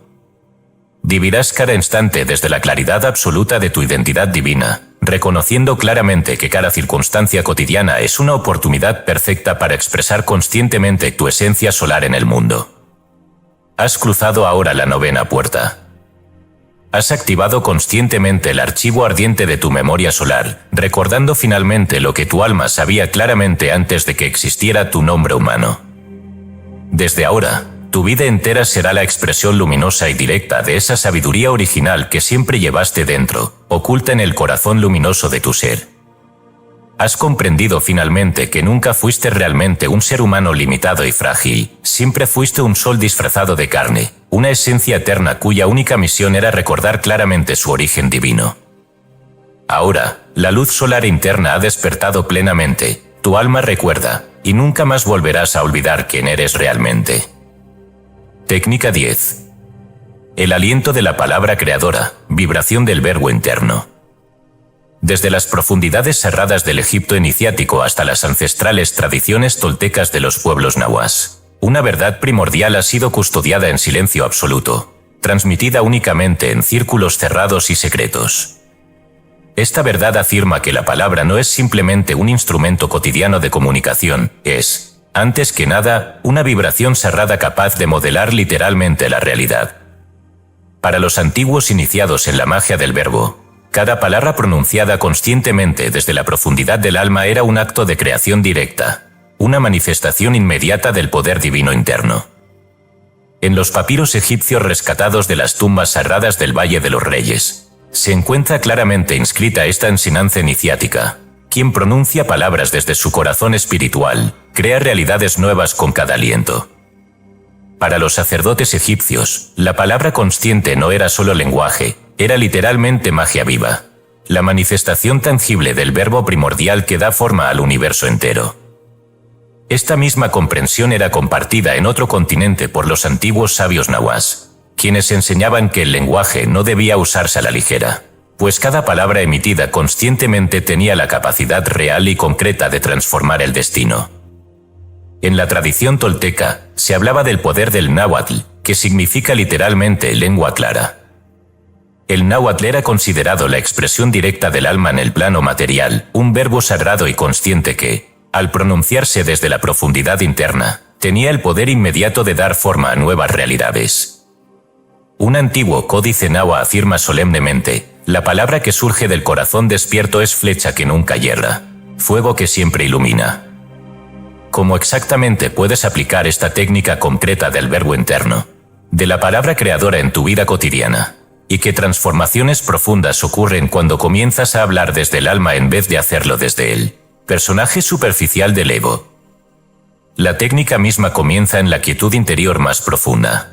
A: Vivirás cada instante desde la claridad absoluta de tu identidad divina, reconociendo claramente que cada circunstancia cotidiana es una oportunidad perfecta para expresar conscientemente tu esencia solar en el mundo. Has cruzado ahora la 9ª puerta. Has activado conscientemente el archivo ardiente de tu memoria solar, recordando finalmente lo que tu alma sabía claramente antes de que existiera tu nombre humano. Desde ahora, tu vida entera será la expresión luminosa y directa de esa sabiduría original que siempre llevaste dentro, oculta en el corazón luminoso de tu ser. Has comprendido finalmente que nunca fuiste realmente un ser humano limitado y frágil, siempre fuiste un sol disfrazado de carne, una esencia eterna cuya única misión era recordar claramente su origen divino. Ahora, la luz solar interna ha despertado plenamente, tu alma recuerda, y nunca más volverás a olvidar quién eres realmente. Técnica 10. El aliento de la palabra creadora, vibración del verbo interno. Desde las profundidades cerradas del Egipto iniciático hasta las ancestrales tradiciones toltecas de los pueblos nahuas, una verdad primordial ha sido custodiada en silencio absoluto, transmitida únicamente en círculos cerrados y secretos. Esta verdad afirma que la palabra no es simplemente un instrumento cotidiano de comunicación, es, antes que nada, una vibración cerrada capaz de modelar literalmente la realidad. Para los antiguos iniciados en la magia del verbo, cada palabra pronunciada conscientemente desde la profundidad del alma era un acto de creación directa, una manifestación inmediata del poder divino interno. En los papiros egipcios rescatados de las tumbas sagradas del Valle de los Reyes, se encuentra claramente inscrita esta enseñanza iniciática. Quien pronuncia palabras desde su corazón espiritual, crea realidades nuevas con cada aliento. Para los sacerdotes egipcios, la palabra consciente no era solo lenguaje, era literalmente magia viva, la manifestación tangible del verbo primordial que da forma al universo entero. Esta misma comprensión era compartida en otro continente por los antiguos sabios nahuas, quienes enseñaban que el lenguaje no debía usarse a la ligera, pues cada palabra emitida conscientemente tenía la capacidad real y concreta de transformar el destino. En la tradición tolteca, se hablaba del poder del náhuatl, que significa literalmente lengua clara. El náhuatl era considerado la expresión directa del alma en el plano material, un verbo sagrado y consciente que, al pronunciarse desde la profundidad interna, tenía el poder inmediato de dar forma a nuevas realidades. Un antiguo códice nahua afirma solemnemente, la palabra que surge del corazón despierto es flecha que nunca hierra, fuego que siempre ilumina. ¿Cómo exactamente puedes aplicar esta técnica concreta del verbo interno, de la palabra creadora en tu vida cotidiana? Y qué transformaciones profundas ocurren cuando comienzas a hablar desde el alma en vez de hacerlo desde el personaje superficial del ego. La técnica misma comienza en la quietud interior más profunda.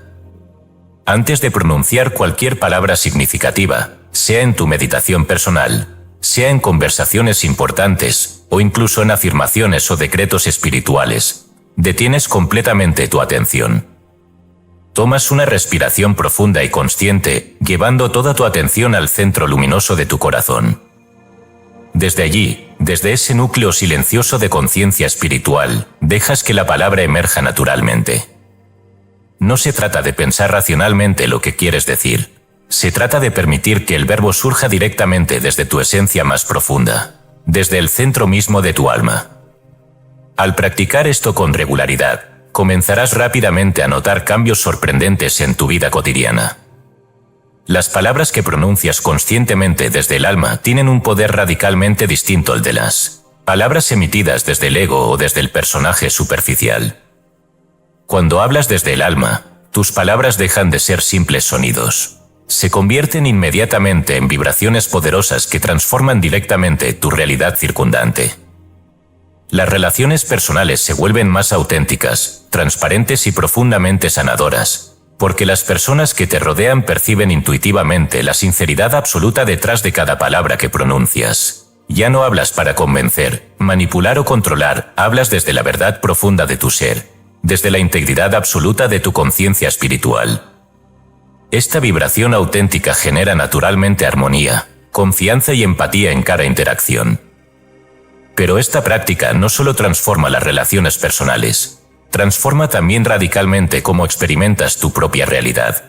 A: Antes de pronunciar cualquier palabra significativa, sea en tu meditación personal, sea en conversaciones importantes, o incluso en afirmaciones o decretos espirituales, detienes completamente tu atención. Tomas una respiración profunda y consciente, llevando toda tu atención al centro luminoso de tu corazón. Desde allí, desde ese núcleo silencioso de conciencia espiritual, dejas que la palabra emerja naturalmente. No se trata de pensar racionalmente lo que quieres decir. Se trata de permitir que el verbo surja directamente desde tu esencia más profunda, desde el centro mismo de tu alma. Al practicar esto con regularidad, comenzarás rápidamente a notar cambios sorprendentes en tu vida cotidiana. Las palabras que pronuncias conscientemente desde el alma tienen un poder radicalmente distinto al de las palabras emitidas desde el ego o desde el personaje superficial. Cuando hablas desde el alma, tus palabras dejan de ser simples sonidos. Se convierten inmediatamente en vibraciones poderosas que transforman directamente tu realidad circundante. Las relaciones personales se vuelven más auténticas, transparentes y profundamente sanadoras, porque las personas que te rodean perciben intuitivamente la sinceridad absoluta detrás de cada palabra que pronuncias. Ya no hablas para convencer, manipular o controlar, hablas desde la verdad profunda de tu ser, desde la integridad absoluta de tu conciencia espiritual. Esta vibración auténtica genera naturalmente armonía, confianza y empatía en cada interacción. Pero esta práctica no solo transforma las relaciones personales, transforma también radicalmente cómo experimentas tu propia realidad.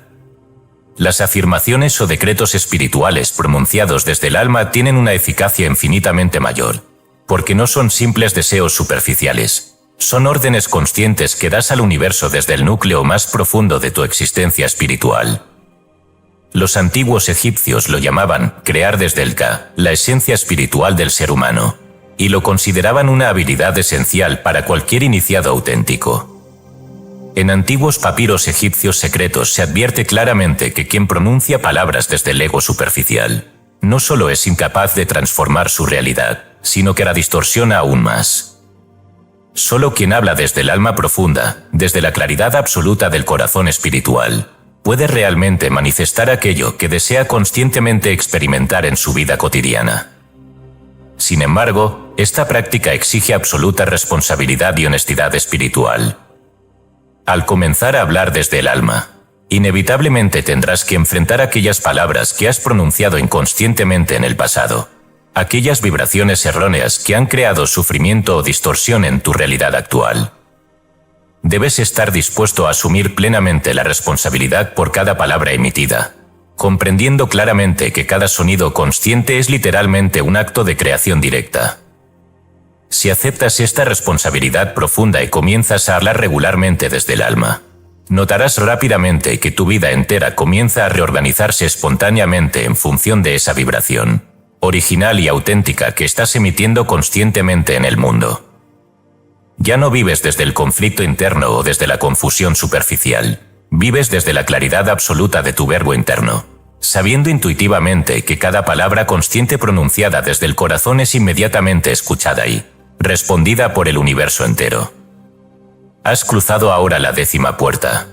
A: Las afirmaciones o decretos espirituales pronunciados desde el alma tienen una eficacia infinitamente mayor, porque no son simples deseos superficiales, son órdenes conscientes que das al universo desde el núcleo más profundo de tu existencia espiritual. Los antiguos egipcios lo llamaban crear desde el Ka, la esencia espiritual del ser humano, y lo consideraban una habilidad esencial para cualquier iniciado auténtico. En antiguos papiros egipcios secretos se advierte claramente que quien pronuncia palabras desde el ego superficial, no solo es incapaz de transformar su realidad, sino que la distorsiona aún más. Solo quien habla desde el alma profunda, desde la claridad absoluta del corazón espiritual, puede realmente manifestar aquello que desea conscientemente experimentar en su vida cotidiana. Sin embargo, esta práctica exige absoluta responsabilidad y honestidad espiritual. Al comenzar a hablar desde el alma, inevitablemente tendrás que enfrentar aquellas palabras que has pronunciado inconscientemente en el pasado, aquellas vibraciones erróneas que han creado sufrimiento o distorsión en tu realidad actual. Debes estar dispuesto a asumir plenamente la responsabilidad por cada palabra emitida, comprendiendo claramente que cada sonido consciente es literalmente un acto de creación directa. Si aceptas esta responsabilidad profunda y comienzas a hablar regularmente desde el alma, notarás rápidamente que tu vida entera comienza a reorganizarse espontáneamente en función de esa vibración original y auténtica que estás emitiendo conscientemente en el mundo. Ya no vives desde el conflicto interno o desde la confusión superficial. Vives desde la claridad absoluta de tu verbo interno, sabiendo intuitivamente que cada palabra consciente pronunciada desde el corazón es inmediatamente escuchada y respondida por el universo entero. Has cruzado ahora la 10ª puerta.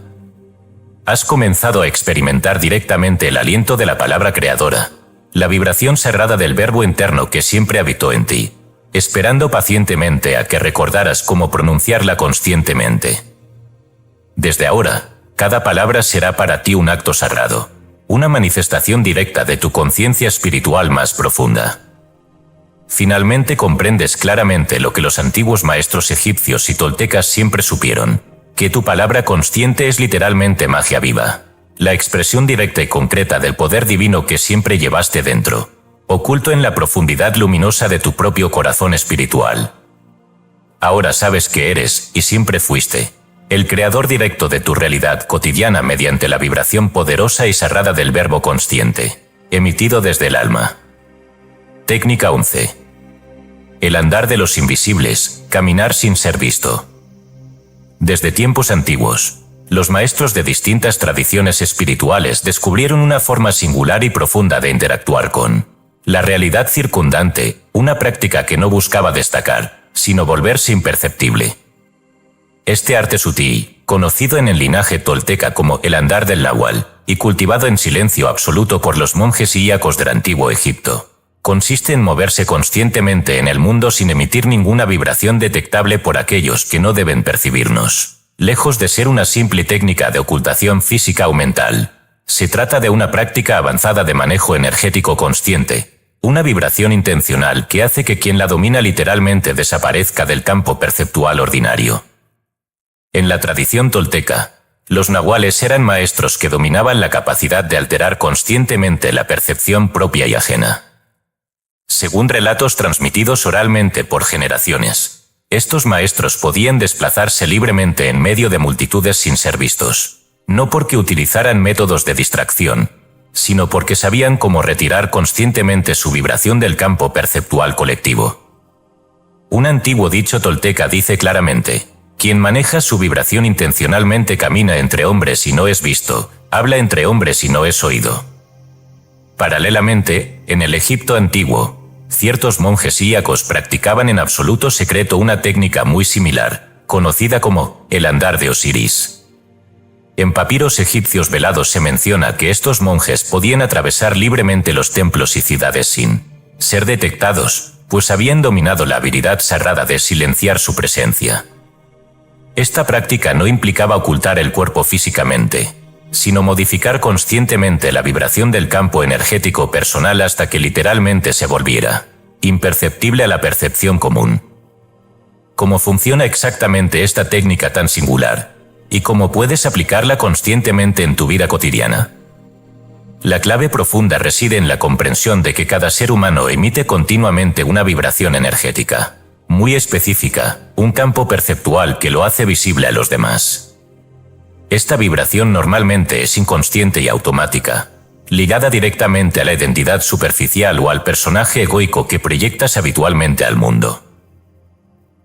A: Has comenzado a experimentar directamente el aliento de la palabra creadora, la vibración sagrada del verbo interno que siempre habitó en ti, esperando pacientemente a que recordaras cómo pronunciarla conscientemente. Desde ahora, cada palabra será para ti un acto sagrado, una manifestación directa de tu conciencia espiritual más profunda. Finalmente comprendes claramente lo que los antiguos maestros egipcios y toltecas siempre supieron, que tu palabra consciente es literalmente magia viva, la expresión directa y concreta del poder divino que siempre llevaste dentro, oculto en la profundidad luminosa de tu propio corazón espiritual. Ahora sabes que eres, y siempre fuiste, el creador directo de tu realidad cotidiana mediante la vibración poderosa y sagrada del verbo consciente, emitido desde el alma. Técnica 11. El andar de los invisibles, caminar sin ser visto. Desde tiempos antiguos, los maestros de distintas tradiciones espirituales descubrieron una forma singular y profunda de interactuar con la realidad circundante, una práctica que no buscaba destacar, sino volverse imperceptible. Este arte sutil, conocido en el linaje tolteca como el andar del Nahual, y cultivado en silencio absoluto por los monjes ilíacos del antiguo Egipto, consiste en moverse conscientemente en el mundo sin emitir ninguna vibración detectable por aquellos que no deben percibirnos. Lejos de ser una simple técnica de ocultación física o mental, se trata de una práctica avanzada de manejo energético consciente, una vibración intencional que hace que quien la domina literalmente desaparezca del campo perceptual ordinario. En la tradición tolteca, los nahuales eran maestros que dominaban la capacidad de alterar conscientemente la percepción propia y ajena. Según relatos transmitidos oralmente por generaciones, estos maestros podían desplazarse libremente en medio de multitudes sin ser vistos, no porque utilizaran métodos de distracción, sino porque sabían cómo retirar conscientemente su vibración del campo perceptual colectivo. Un antiguo dicho tolteca dice claramente: quien maneja su vibración intencionalmente camina entre hombres y no es visto, habla entre hombres y no es oído. Paralelamente, en el Egipto antiguo, ciertos monjes ilíacos practicaban en absoluto secreto una técnica muy similar, conocida como el andar de Osiris. En papiros egipcios velados se menciona que estos monjes podían atravesar libremente los templos y ciudades sin ser detectados, pues habían dominado la habilidad sagrada de silenciar su presencia. Esta práctica no implicaba ocultar el cuerpo físicamente, sino modificar conscientemente la vibración del campo energético personal hasta que literalmente se volviera imperceptible a la percepción común. ¿Cómo funciona exactamente esta técnica tan singular? ¿Y cómo puedes aplicarla conscientemente en tu vida cotidiana? La clave profunda reside en la comprensión de que cada ser humano emite continuamente una vibración energética muy específica, un campo perceptual que lo hace visible a los demás. Esta vibración normalmente es inconsciente y automática, ligada directamente a la identidad superficial o al personaje egoico que proyectas habitualmente al mundo.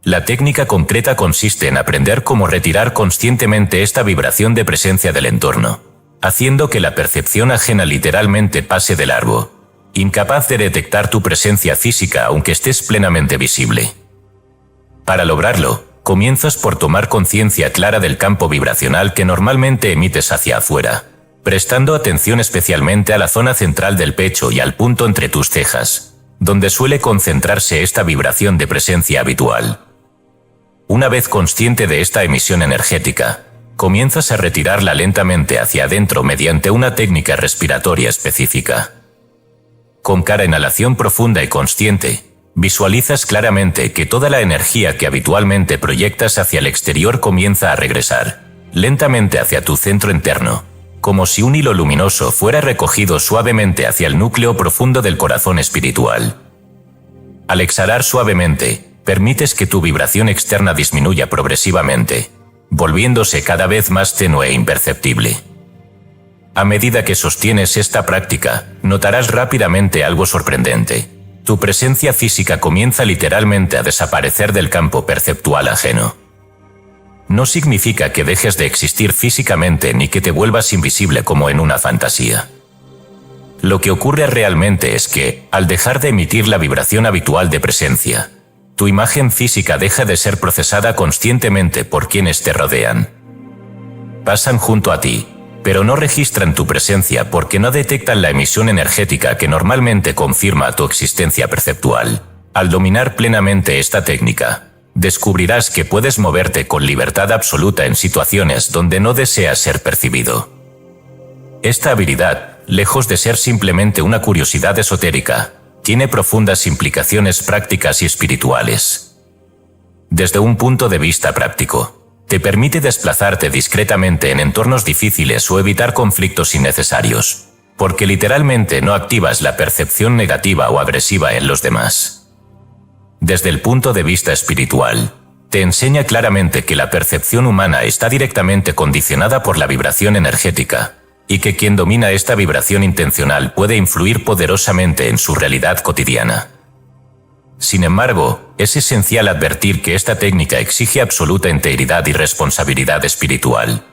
A: La técnica concreta consiste en aprender cómo retirar conscientemente esta vibración de presencia del entorno, haciendo que la percepción ajena literalmente pase de largo, incapaz de detectar tu presencia física aunque estés plenamente visible. Para lograrlo, comienzas por tomar conciencia clara del campo vibracional que normalmente emites hacia afuera, prestando atención especialmente a la zona central del pecho y al punto entre tus cejas, donde suele concentrarse esta vibración de presencia habitual. Una vez consciente de esta emisión energética, comienzas a retirarla lentamente hacia adentro mediante una técnica respiratoria específica. Con cada inhalación profunda y consciente, visualizas claramente que toda la energía que habitualmente proyectas hacia el exterior comienza a regresar, lentamente hacia tu centro interno, como si un hilo luminoso fuera recogido suavemente hacia el núcleo profundo del corazón espiritual. Al exhalar suavemente, permites que tu vibración externa disminuya progresivamente, volviéndose cada vez más tenue e imperceptible. A medida que sostienes esta práctica, notarás rápidamente algo sorprendente. Tu presencia física comienza literalmente a desaparecer del campo perceptual ajeno. No significa que dejes de existir físicamente ni que te vuelvas invisible como en una fantasía. Lo que ocurre realmente es que, al dejar de emitir la vibración habitual de presencia, tu imagen física deja de ser procesada conscientemente por quienes te rodean. Pasan junto a ti, pero no registran tu presencia porque no detectan la emisión energética que normalmente confirma tu existencia perceptual. Al dominar plenamente esta técnica, descubrirás que puedes moverte con libertad absoluta en situaciones donde no deseas ser percibido. Esta habilidad, lejos de ser simplemente una curiosidad esotérica, tiene profundas implicaciones prácticas y espirituales. Desde un punto de vista práctico, te permite desplazarte discretamente en entornos difíciles o evitar conflictos innecesarios, porque literalmente no activas la percepción negativa o agresiva en los demás. Desde el punto de vista espiritual, te enseña claramente que la percepción humana está directamente condicionada por la vibración energética, y que quien domina esta vibración intencional puede influir poderosamente en su realidad cotidiana. Sin embargo, es esencial advertir que esta técnica exige absoluta integridad y responsabilidad espiritual.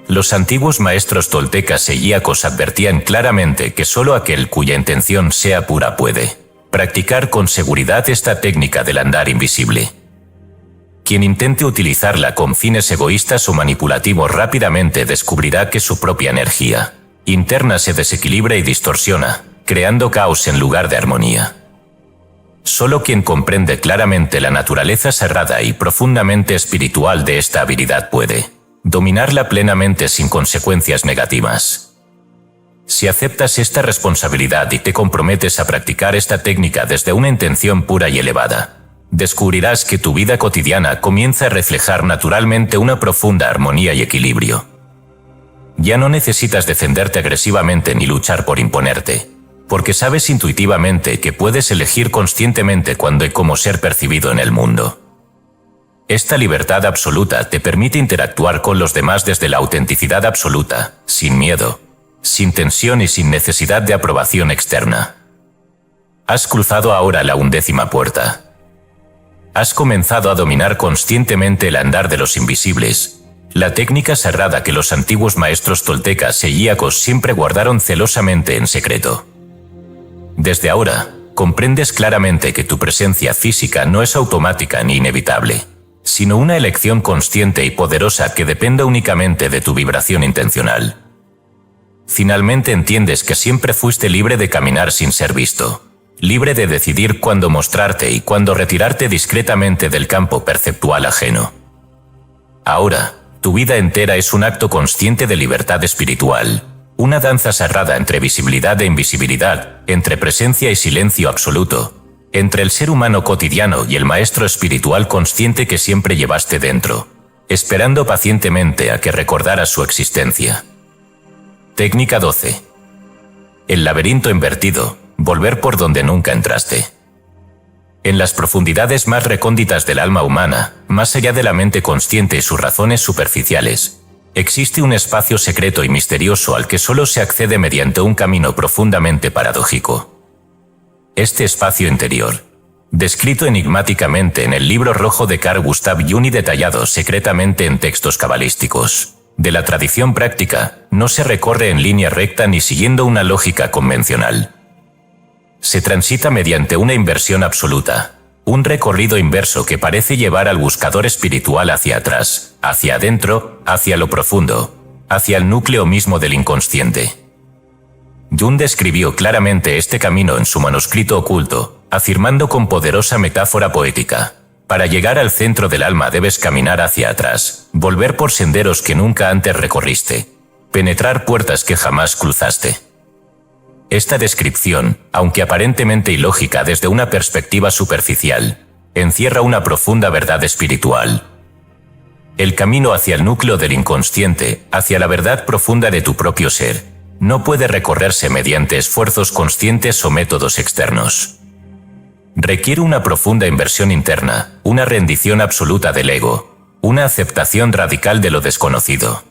A: Los antiguos maestros toltecas e ilíacos advertían claramente que solo aquel cuya intención sea pura puede practicar con seguridad esta técnica del andar invisible. Quien intente utilizarla con fines egoístas o manipulativos rápidamente descubrirá que su propia energía interna se desequilibra y distorsiona, creando caos en lugar de armonía. Solo quien comprende claramente la naturaleza sagrada y profundamente espiritual de esta habilidad puede dominarla plenamente sin consecuencias negativas. Si aceptas esta responsabilidad y te comprometes a practicar esta técnica desde una intención pura y elevada, descubrirás que tu vida cotidiana comienza a reflejar naturalmente una profunda armonía y equilibrio. Ya no necesitas defenderte agresivamente ni luchar por imponerte, porque sabes intuitivamente que puedes elegir conscientemente cuándo y cómo ser percibido en el mundo. Esta libertad absoluta te permite interactuar con los demás desde la autenticidad absoluta, sin miedo, sin tensión y sin necesidad de aprobación externa. Has cruzado ahora la 11ª puerta. Has comenzado a dominar conscientemente el andar de los invisibles, la técnica sagrada que los antiguos maestros toltecas e ilíacos siempre guardaron celosamente en secreto. Desde ahora, comprendes claramente que tu presencia física no es automática ni inevitable, sino una elección consciente y poderosa que depende únicamente de tu vibración intencional. Finalmente entiendes que siempre fuiste libre de caminar sin ser visto, libre de decidir cuándo mostrarte y cuándo retirarte discretamente del campo perceptual ajeno. Ahora, tu vida entera es un acto consciente de libertad espiritual, una danza sagrada entre visibilidad e invisibilidad, entre presencia y silencio absoluto, entre el ser humano cotidiano y el maestro espiritual consciente que siempre llevaste dentro, esperando pacientemente a que recordaras su existencia. Técnica 12. El laberinto invertido, volver por donde nunca entraste. En las profundidades más recónditas del alma humana, más allá de la mente consciente y sus razones superficiales, existe un espacio secreto y misterioso al que solo se accede mediante un camino profundamente paradójico. Este espacio interior, descrito enigmáticamente en el libro rojo de Carl Gustav Jung y detallado secretamente en textos cabalísticos, de la tradición práctica, no se recorre en línea recta ni siguiendo una lógica convencional. Se transita mediante una inversión absoluta, un recorrido inverso que parece llevar al buscador espiritual hacia atrás, hacia adentro, hacia lo profundo, hacia el núcleo mismo del inconsciente. Jung describió claramente este camino en su manuscrito oculto, afirmando con poderosa metáfora poética: para llegar al centro del alma debes caminar hacia atrás, volver por senderos que nunca antes recorriste, penetrar puertas que jamás cruzaste. Esta descripción, aunque aparentemente ilógica desde una perspectiva superficial, encierra una profunda verdad espiritual. El camino hacia el núcleo del inconsciente, hacia la verdad profunda de tu propio ser, no puede recorrerse mediante esfuerzos conscientes o métodos externos. Requiere una profunda inversión interna, una rendición absoluta del ego, una aceptación radical de lo desconocido.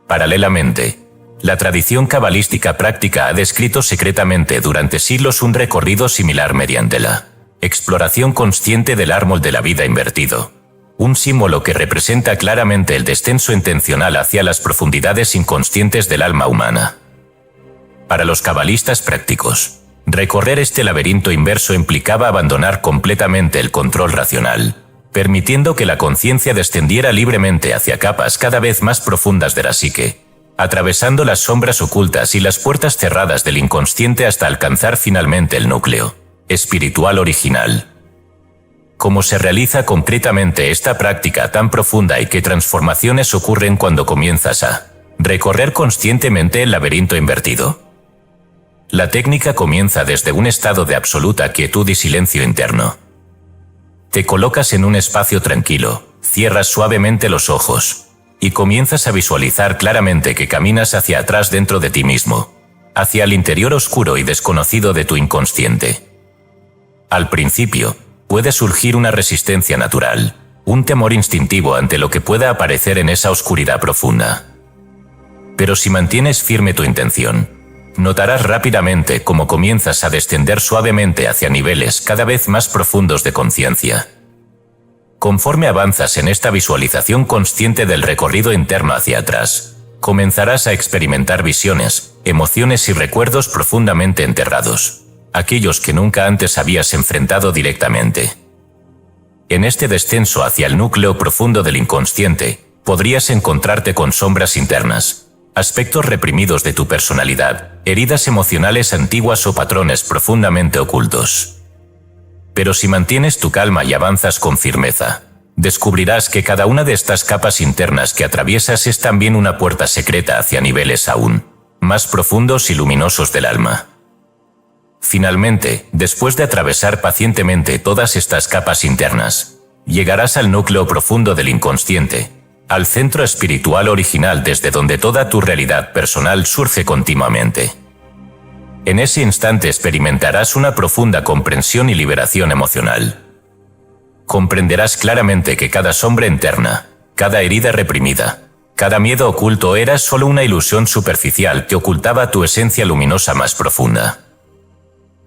A: Paralelamente, la tradición cabalística práctica ha descrito secretamente durante siglos un recorrido similar mediante la exploración consciente del árbol de la vida invertido, un símbolo que representa claramente el descenso intencional hacia las profundidades inconscientes del alma humana. Para los cabalistas prácticos, recorrer este laberinto inverso implicaba abandonar completamente el control racional, permitiendo que la conciencia descendiera libremente hacia capas cada vez más profundas de la psique, atravesando las sombras ocultas y las puertas cerradas del inconsciente hasta alcanzar finalmente el núcleo espiritual original. ¿Cómo se realiza concretamente esta práctica tan profunda y qué transformaciones ocurren cuando comienzas a recorrer conscientemente el laberinto invertido? La técnica comienza desde un estado de absoluta quietud y silencio interno. Te colocas en un espacio tranquilo, cierras suavemente los ojos y comienzas a visualizar claramente que caminas hacia atrás dentro de ti mismo, hacia el interior oscuro y desconocido de tu inconsciente. Al principio, puede surgir una resistencia natural, un temor instintivo ante lo que pueda aparecer en esa oscuridad profunda. Pero si mantienes firme tu intención, notarás rápidamente cómo comienzas a descender suavemente hacia niveles cada vez más profundos de conciencia. Conforme avanzas en esta visualización consciente del recorrido interno hacia atrás, comenzarás a experimentar visiones, emociones y recuerdos profundamente enterrados, aquellos que nunca antes habías enfrentado directamente. En este descenso hacia el núcleo profundo del inconsciente, podrías encontrarte con sombras internas, aspectos reprimidos de tu personalidad, heridas emocionales antiguas o patrones profundamente ocultos. Pero si mantienes tu calma y avanzas con firmeza, descubrirás que cada una de estas capas internas que atraviesas es también una puerta secreta hacia niveles aún más profundos y luminosos del alma. Finalmente, después de atravesar pacientemente todas estas capas internas, llegarás al núcleo profundo del inconsciente, al centro espiritual original desde donde toda tu realidad personal surge continuamente. En ese instante experimentarás una profunda comprensión y liberación emocional. Comprenderás claramente que cada sombra interna, cada herida reprimida, cada miedo oculto era solo una ilusión superficial que ocultaba tu esencia luminosa más profunda.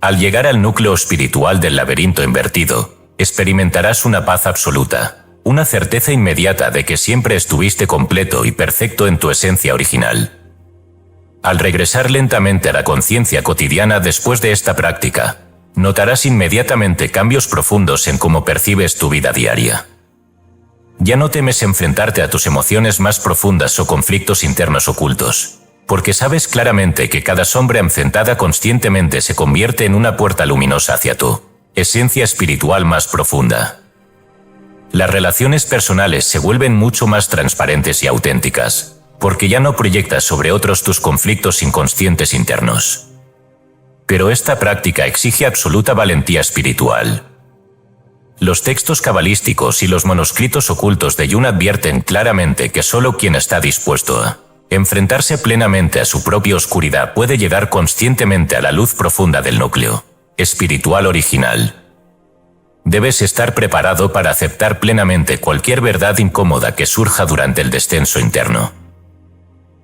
A: Al llegar al núcleo espiritual del laberinto invertido, experimentarás una paz absoluta, una certeza inmediata de que siempre estuviste completo y perfecto en tu esencia original. Al regresar lentamente a la conciencia cotidiana después de esta práctica, Notarás inmediatamente cambios profundos en cómo percibes tu vida diaria. Ya no temes enfrentarte a tus emociones más profundas o conflictos internos ocultos, porque sabes claramente que cada sombra enfrentada conscientemente se convierte en una puerta luminosa hacia tu esencia espiritual más profunda. Las relaciones personales se vuelven mucho más transparentes y auténticas, porque ya no proyectas sobre otros tus conflictos inconscientes internos. Pero esta práctica exige absoluta valentía espiritual. Los textos cabalísticos y los manuscritos ocultos de Jung advierten claramente que solo quien está dispuesto a enfrentarse plenamente a su propia oscuridad puede llegar conscientemente a la luz profunda del núcleo espiritual original. Debes estar preparado para aceptar plenamente cualquier verdad incómoda que surja durante el descenso interno.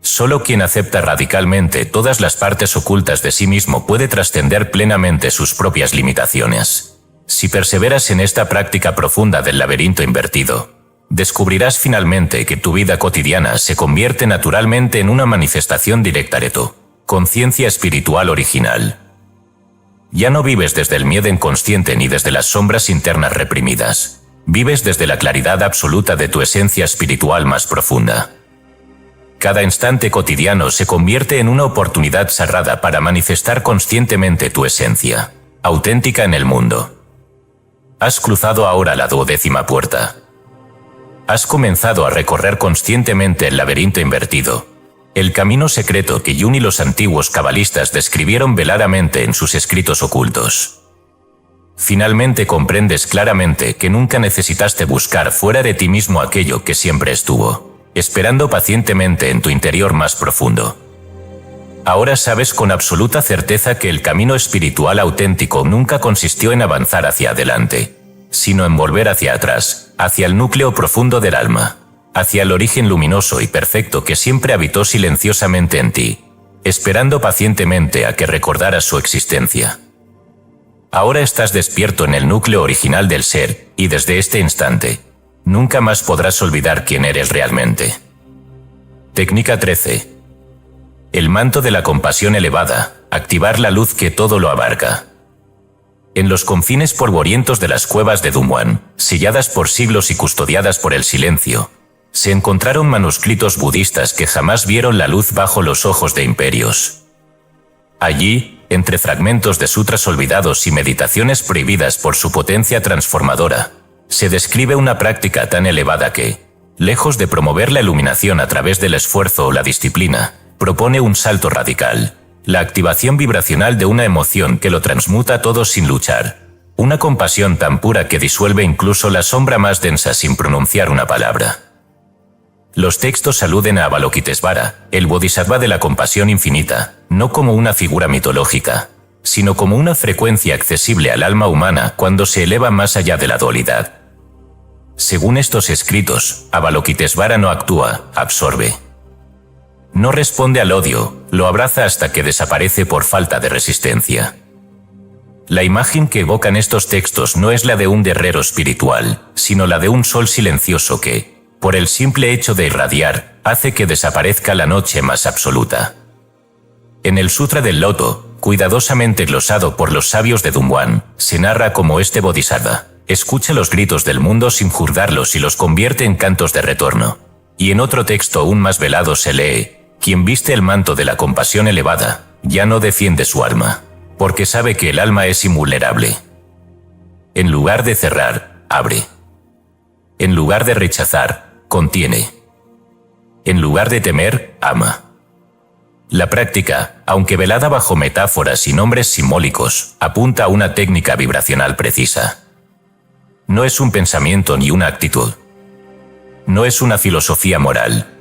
A: Solo quien acepta radicalmente todas las partes ocultas de sí mismo puede trascender plenamente sus propias limitaciones. Si perseveras en esta práctica profunda del laberinto invertido, descubrirás finalmente que tu vida cotidiana se convierte naturalmente en una manifestación directa de tu conciencia espiritual original. Ya no vives desde el miedo inconsciente ni desde las sombras internas reprimidas. Vives desde la claridad absoluta de tu esencia espiritual más profunda. Cada instante cotidiano se convierte en una oportunidad sagrada para manifestar conscientemente tu esencia auténtica en el mundo. Has cruzado ahora la 12ª puerta. Has comenzado a recorrer conscientemente el laberinto invertido, el camino secreto que Jung y los antiguos cabalistas describieron veladamente en sus escritos ocultos. Finalmente comprendes claramente que nunca necesitaste buscar fuera de ti mismo aquello que siempre estuvo esperando pacientemente en tu interior más profundo. Ahora sabes con absoluta certeza que el camino espiritual auténtico nunca consistió en avanzar hacia adelante, sino en volver hacia atrás, hacia el núcleo profundo del alma, hacia el origen luminoso y perfecto que siempre habitó silenciosamente en ti, esperando pacientemente a que recordaras su existencia. Ahora estás despierto en el núcleo original del ser, y desde este instante, nunca más podrás olvidar quién eres realmente. Técnica 13. El manto de la compasión elevada, activar la luz que todo lo abarca. En los confines polvorientos de las cuevas de Dunhuang, selladas por siglos y custodiadas por el silencio, se encontraron manuscritos budistas que jamás vieron la luz bajo los ojos de imperios. Allí, entre fragmentos de sutras olvidados y meditaciones prohibidas por su potencia transformadora, se describe una práctica tan elevada que, lejos de promover la iluminación a través del esfuerzo o la disciplina, propone un salto radical, la activación vibracional de una emoción que lo transmuta todo sin luchar, una compasión tan pura que disuelve incluso la sombra más densa sin pronunciar una palabra. Los textos aluden a Avalokitesvara, el bodhisattva de la compasión infinita, no como una figura mitológica, sino como una frecuencia accesible al alma humana cuando se eleva más allá de la dualidad. Según estos escritos, Avalokitesvara no actúa, absorbe. No responde al odio, lo abraza hasta que desaparece por falta de resistencia. La imagen que evocan estos textos no es la de un guerrero espiritual, sino la de un sol silencioso que, por el simple hecho de irradiar, hace que desaparezca la noche más absoluta. En el Sutra del Loto, cuidadosamente glosado por los sabios de Dunhuang, se narra cómo este bodhisattva escucha los gritos del mundo sin juzgarlos y los convierte en cantos de retorno. Y en otro texto aún más velado se lee: quien viste el manto de la compasión elevada, ya no defiende su alma, porque sabe que el alma es invulnerable. En lugar de cerrar, abre. En lugar de rechazar, contiene. En lugar de temer, ama. La práctica, aunque velada bajo metáforas y nombres simbólicos, apunta a una técnica vibracional precisa. No es un pensamiento ni una actitud. No es una filosofía moral.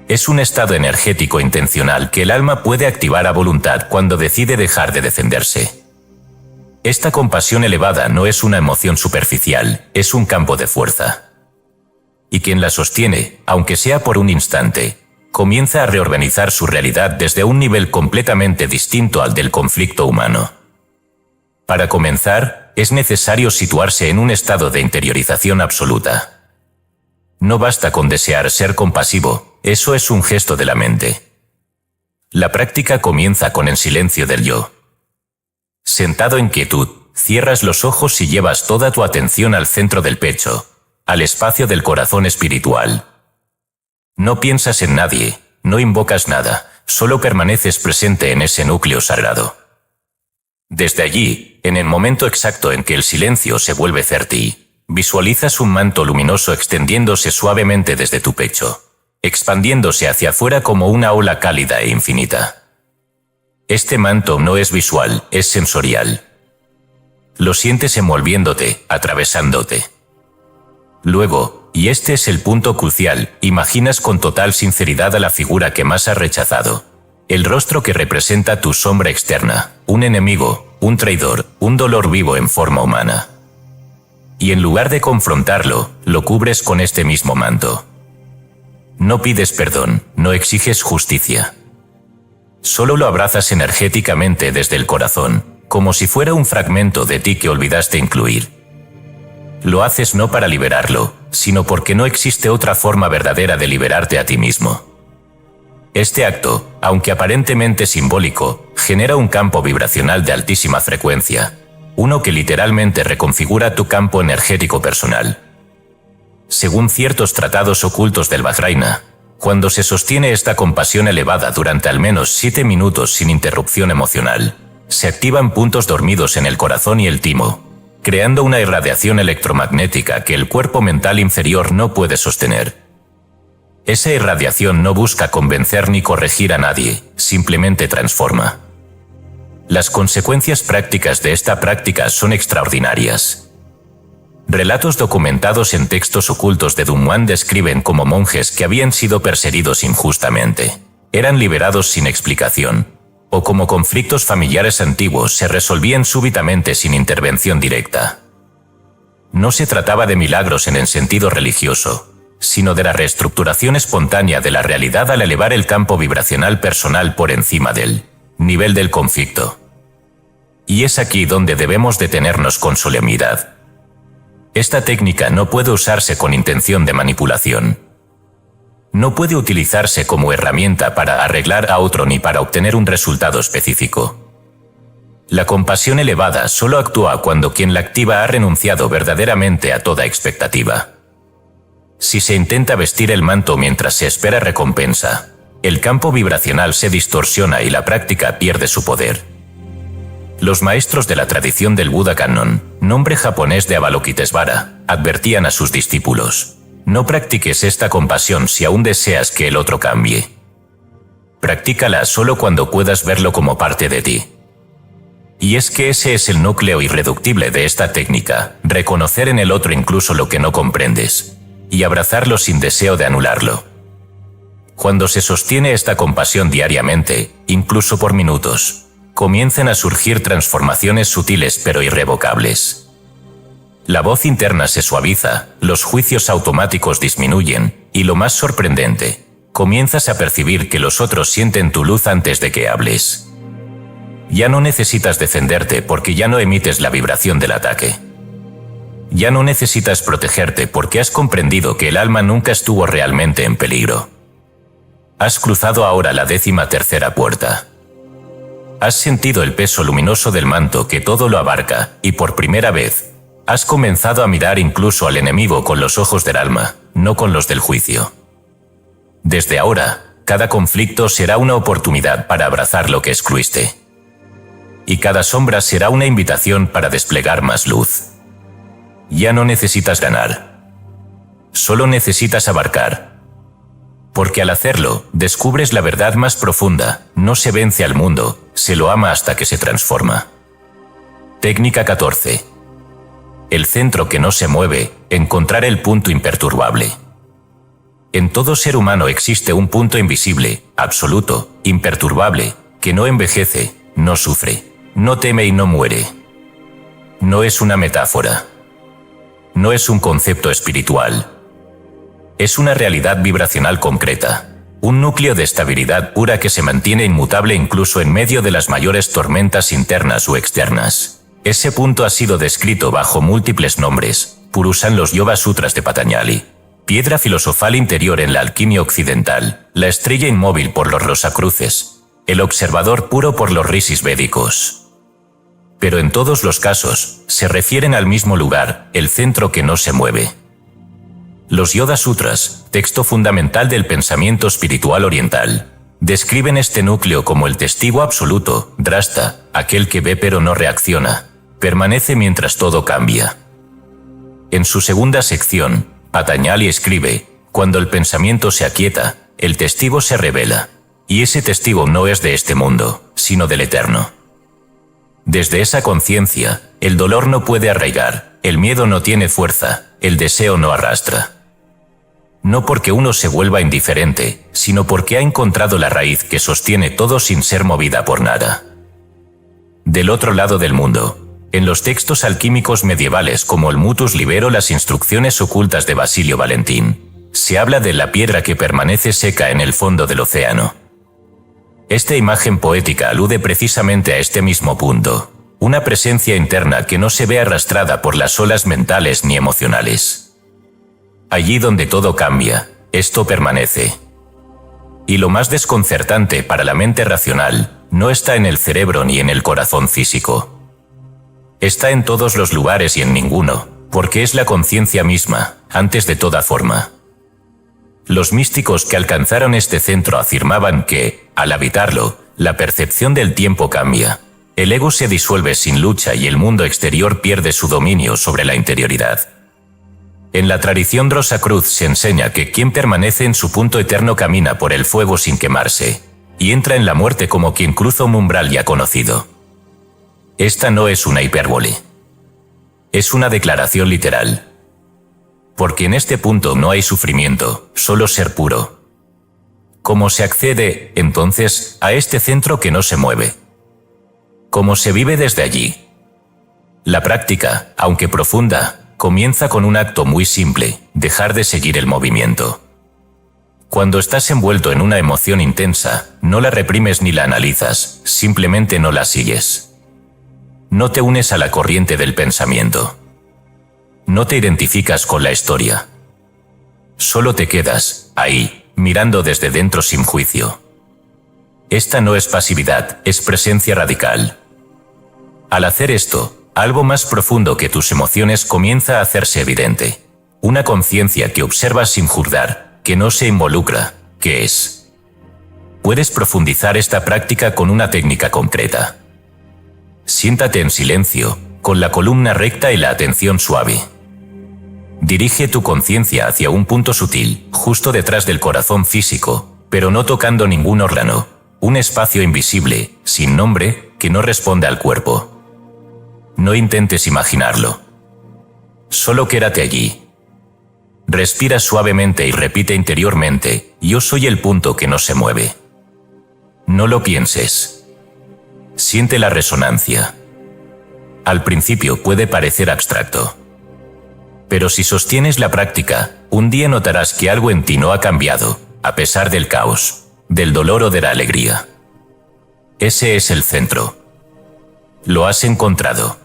A: Es un estado energético intencional que el alma puede activar a voluntad cuando decide dejar de defenderse. Esta compasión elevada no es una emoción superficial, es un campo de fuerza. Y quien la sostiene, aunque sea por un instante, comienza a reorganizar su realidad desde un nivel completamente distinto al del conflicto humano. Para comenzar, es necesario situarse en un estado de interiorización absoluta. No basta con desear ser compasivo, eso es un gesto de la mente. La práctica comienza con el silencio del yo. Sentado en quietud, cierras los ojos y llevas toda tu atención al centro del pecho, al espacio del corazón espiritual. No piensas en nadie, no invocas nada, solo permaneces presente en ese núcleo sagrado. Desde allí, en el momento exacto en que el silencio se vuelve fértil, visualizas un manto luminoso extendiéndose suavemente desde tu pecho, expandiéndose hacia afuera como una ola cálida e infinita. Este manto no es visual, es sensorial. Lo sientes envolviéndote, atravesándote. Luego, y este es el punto crucial, imaginas con total sinceridad a la figura que más has rechazado. El rostro que representa tu sombra externa, un enemigo, un traidor, un dolor vivo en forma humana. Y en lugar de confrontarlo, lo cubres con este mismo manto. No pides perdón, no exiges justicia. Solo lo abrazas energéticamente desde el corazón, como si fuera un fragmento de ti que olvidaste incluir. Lo haces no para liberarlo, sino porque no existe otra forma verdadera de liberarte a ti mismo. Este acto, aunque aparentemente simbólico, genera un campo vibracional de altísima frecuencia, uno que literalmente reconfigura tu campo energético personal. Según ciertos tratados ocultos del Vajrayana, cuando se sostiene esta compasión elevada durante al menos 7 minutos sin interrupción emocional, se activan puntos dormidos en el corazón y el timo, creando una irradiación electromagnética que el cuerpo mental inferior no puede sostener. Esa irradiación no busca convencer ni corregir a nadie, simplemente transforma. Las consecuencias prácticas de esta práctica son extraordinarias. Relatos documentados en textos ocultos de Dunhuang describen cómo monjes que habían sido perseguidos injustamente eran liberados sin explicación, o como conflictos familiares antiguos se resolvían súbitamente sin intervención directa. No se trataba de milagros en el sentido religioso, sino de la reestructuración espontánea de la realidad al elevar el campo vibracional personal por encima del nivel del conflicto. Y es aquí donde debemos detenernos con solemnidad. Esta técnica no puede usarse con intención de manipulación. No puede utilizarse como herramienta para arreglar a otro ni para obtener un resultado específico. La compasión elevada solo actúa cuando quien la activa ha renunciado verdaderamente a toda expectativa. Si se intenta vestir el manto mientras se espera recompensa, el campo vibracional se distorsiona y la práctica pierde su poder. Los maestros de la tradición del Buda Kannon, nombre japonés de Avalokitesvara, advertían a sus discípulos: no practiques esta compasión si aún deseas que el otro cambie. Practícala solo cuando puedas verlo como parte de ti. Y es que ese es el núcleo irreductible de esta técnica, reconocer en el otro incluso lo que no comprendes, y abrazarlo sin deseo de anularlo. Cuando se sostiene esta compasión diariamente, incluso por minutos, comienzan a surgir transformaciones sutiles pero irrevocables. La voz interna se suaviza, los juicios automáticos disminuyen, y lo más sorprendente, comienzas a percibir que los otros sienten tu luz antes de que hables. Ya no necesitas defenderte porque ya no emites la vibración del ataque. Ya no necesitas protegerte porque has comprendido que el alma nunca estuvo realmente en peligro. Has cruzado ahora la 13ª puerta. Has sentido el peso luminoso del manto que todo lo abarca, y por primera vez, has comenzado a mirar incluso al enemigo con los ojos del alma, no con los del juicio. Desde ahora, cada conflicto será una oportunidad para abrazar lo que excluiste. Y cada sombra será una invitación para desplegar más luz. Ya no necesitas ganar. Solo necesitas abarcar. Porque al hacerlo, descubres la verdad más profunda: no se vence al mundo, se lo ama hasta que se transforma. Técnica 14. El centro que no se mueve, encontrar el punto imperturbable. En todo ser humano existe un punto invisible, absoluto, imperturbable, que no envejece, no sufre, no teme y no muere. No es una metáfora. No es un concepto espiritual. Es una realidad vibracional concreta, un núcleo de estabilidad pura que se mantiene inmutable incluso en medio de las mayores tormentas internas o externas. Ese punto ha sido descrito bajo múltiples nombres: Purusa en los Yoga Sutras de Patanjali, piedra filosofal interior en la alquimia occidental, la estrella inmóvil por los Rosacruces, el observador puro por los rishis védicos. Pero en todos los casos, se refieren al mismo lugar, el centro que no se mueve. Los Yoga Sutras, texto fundamental del pensamiento espiritual oriental, describen este núcleo como el testigo absoluto, drashta, aquel que ve pero no reacciona, permanece mientras todo cambia. En su segunda sección, Patanjali escribe, cuando el pensamiento se aquieta, el testigo se revela, y ese testigo no es de este mundo, sino del eterno. Desde esa conciencia, el dolor no puede arraigar, el miedo no tiene fuerza, el deseo no arrastra. No porque uno se vuelva indiferente, sino porque ha encontrado la raíz que sostiene todo sin ser movida por nada. Del otro lado del mundo, en los textos alquímicos medievales como el Mutus Liber o las instrucciones ocultas de Basilio Valentín, se habla de la piedra que permanece seca en el fondo del océano. Esta imagen poética alude precisamente a este mismo punto, una presencia interna que no se ve arrastrada por las olas mentales ni emocionales. Allí donde todo cambia, esto permanece. Y lo más desconcertante para la mente racional, no está en el cerebro ni en el corazón físico. Está en todos los lugares y en ninguno, porque es la conciencia misma, antes de toda forma. Los místicos que alcanzaron este centro afirmaban que, al habitarlo, la percepción del tiempo cambia. El ego se disuelve sin lucha y el mundo exterior pierde su dominio sobre la interioridad. En la tradición Rosacruz se enseña que quien permanece en su punto eterno camina por el fuego sin quemarse, y entra en la muerte como quien cruza un umbral ya conocido. Esta no es una hipérbole. Es una declaración literal. Porque en este punto no hay sufrimiento, solo ser puro. ¿Cómo se accede, entonces, a este centro que no se mueve? ¿Cómo se vive desde allí? La práctica, aunque profunda, comienza con un acto muy simple, dejar de seguir el movimiento. Cuando estás envuelto en una emoción intensa, no la reprimes ni la analizas, simplemente no la sigues. No te unes a la corriente del pensamiento. No te identificas con la historia. Solo te quedas, ahí, mirando desde dentro sin juicio. Esta no es pasividad, es presencia radical. Al hacer esto, algo más profundo que tus emociones comienza a hacerse evidente. Una conciencia que observa sin juzgar, que no se involucra, que es. Puedes profundizar esta práctica con una técnica concreta. Siéntate en silencio, con la columna recta y la atención suave. Dirige tu conciencia hacia un punto sutil, justo detrás del corazón físico, pero no tocando ningún órgano, un espacio invisible, sin nombre, que no responde al cuerpo. No intentes imaginarlo. Solo quédate allí. Respira suavemente y repite interiormente, yo soy el punto que no se mueve. No lo pienses. Siente la resonancia. Al principio puede parecer abstracto. Pero si sostienes la práctica, un día notarás que algo en ti no ha cambiado, a pesar del caos, del dolor o de la alegría. Ese es el centro. Lo has encontrado.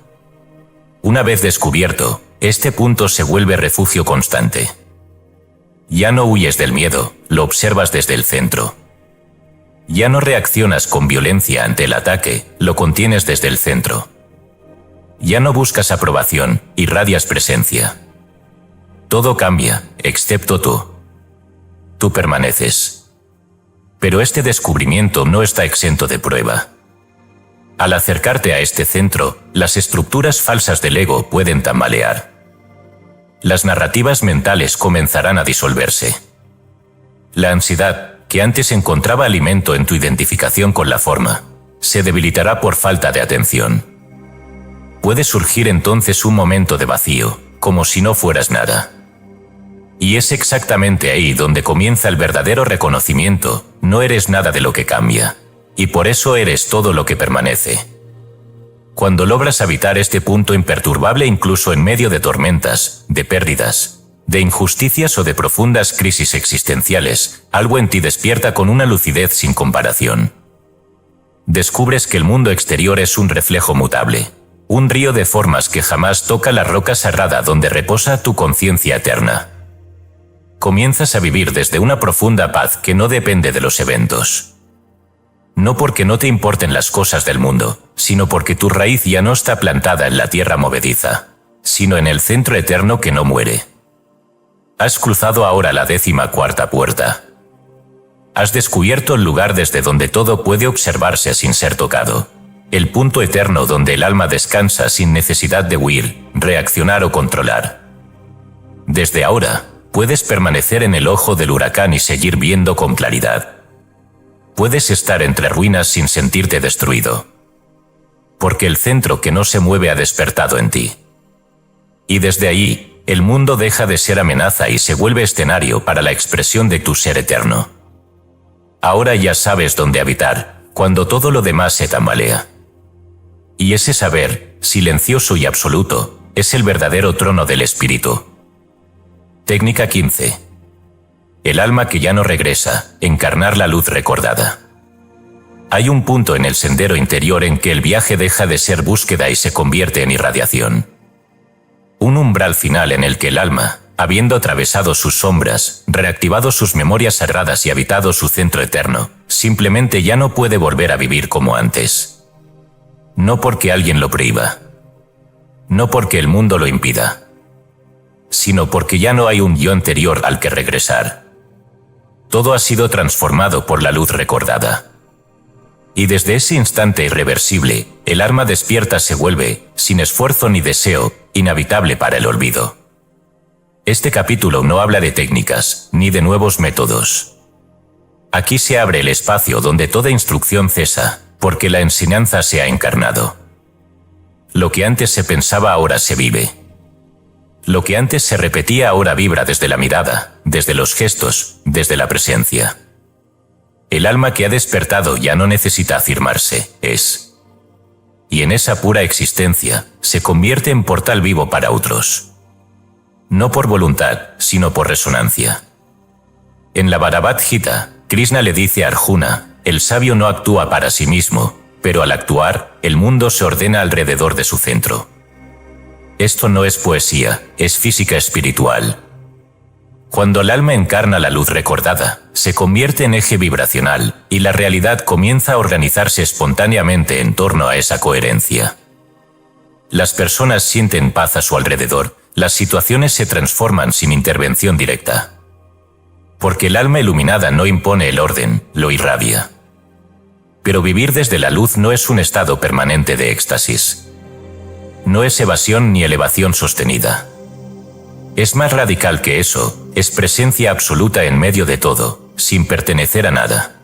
A: Una vez descubierto, este punto se vuelve refugio constante. Ya no huyes del miedo, lo observas desde el centro. Ya no reaccionas con violencia ante el ataque, lo contienes desde el centro. Ya no buscas aprobación, irradias presencia. Todo cambia, excepto tú. Tú permaneces. Pero este descubrimiento no está exento de prueba. Al acercarte a este centro, las estructuras falsas del ego pueden tambalear. Las narrativas mentales comenzarán a disolverse. La ansiedad, que antes encontraba alimento en tu identificación con la forma, se debilitará por falta de atención. Puede surgir entonces un momento de vacío, como si no fueras nada. Y es exactamente ahí donde comienza el verdadero reconocimiento, no eres nada de lo que cambia. Y por eso eres todo lo que permanece. Cuando logras habitar este punto imperturbable incluso en medio de tormentas, de pérdidas, de injusticias o de profundas crisis existenciales, algo en ti despierta con una lucidez sin comparación. Descubres que el mundo exterior es un reflejo mutable, un río de formas que jamás toca la roca sagrada donde reposa tu conciencia eterna. Comienzas a vivir desde una profunda paz que no depende de los eventos. No porque no te importen las cosas del mundo, sino porque tu raíz ya no está plantada en la tierra movediza, sino en el centro eterno que no muere. Has cruzado ahora la 14ª puerta. Has descubierto el lugar desde donde todo puede observarse sin ser tocado. El punto eterno donde el alma descansa sin necesidad de huir, reaccionar o controlar. Desde ahora, puedes permanecer en el ojo del huracán y seguir viendo con claridad. Puedes estar entre ruinas sin sentirte destruido. Porque el centro que no se mueve ha despertado en ti. Y desde ahí, el mundo deja de ser amenaza y se vuelve escenario para la expresión de tu ser eterno. Ahora ya sabes dónde habitar, cuando todo lo demás se tambalea. Y ese saber, silencioso y absoluto, es el verdadero trono del espíritu. Técnica 15. El alma que ya no regresa, encarnar la luz recordada. Hay un punto en el sendero interior en que el viaje deja de ser búsqueda y se convierte en irradiación. Un umbral final en el que el alma, habiendo atravesado sus sombras, reactivado sus memorias sagradas y habitado su centro eterno, simplemente ya no puede volver a vivir como antes. No porque alguien lo prohíba. No porque el mundo lo impida. Sino porque ya no hay un yo anterior al que regresar. Todo ha sido transformado por la luz recordada. Y desde ese instante irreversible, el alma despierta se vuelve, sin esfuerzo ni deseo, inhabitable para el olvido. Este capítulo no habla de técnicas, ni de nuevos métodos. Aquí se abre el espacio donde toda instrucción cesa, porque la enseñanza se ha encarnado. Lo que antes se pensaba ahora se vive. Lo que antes se repetía ahora vibra desde la mirada, desde los gestos, desde la presencia. El alma que ha despertado ya no necesita afirmarse, es. Y en esa pura existencia, se convierte en portal vivo para otros. No por voluntad, sino por resonancia. En la Bhagavad Gita, Krishna le dice a Arjuna, el sabio no actúa para sí mismo, pero al actuar, el mundo se ordena alrededor de su centro. Esto no es poesía, es física espiritual. Cuando el alma encarna la luz recordada, se convierte en eje vibracional, y la realidad comienza a organizarse espontáneamente en torno a esa coherencia. Las personas sienten paz a su alrededor, las situaciones se transforman sin intervención directa. Porque el alma iluminada no impone el orden, lo irradia. Pero vivir desde la luz no es un estado permanente de éxtasis. No es evasión ni elevación sostenida. Es más radical que eso, es presencia absoluta en medio de todo, sin pertenecer a nada.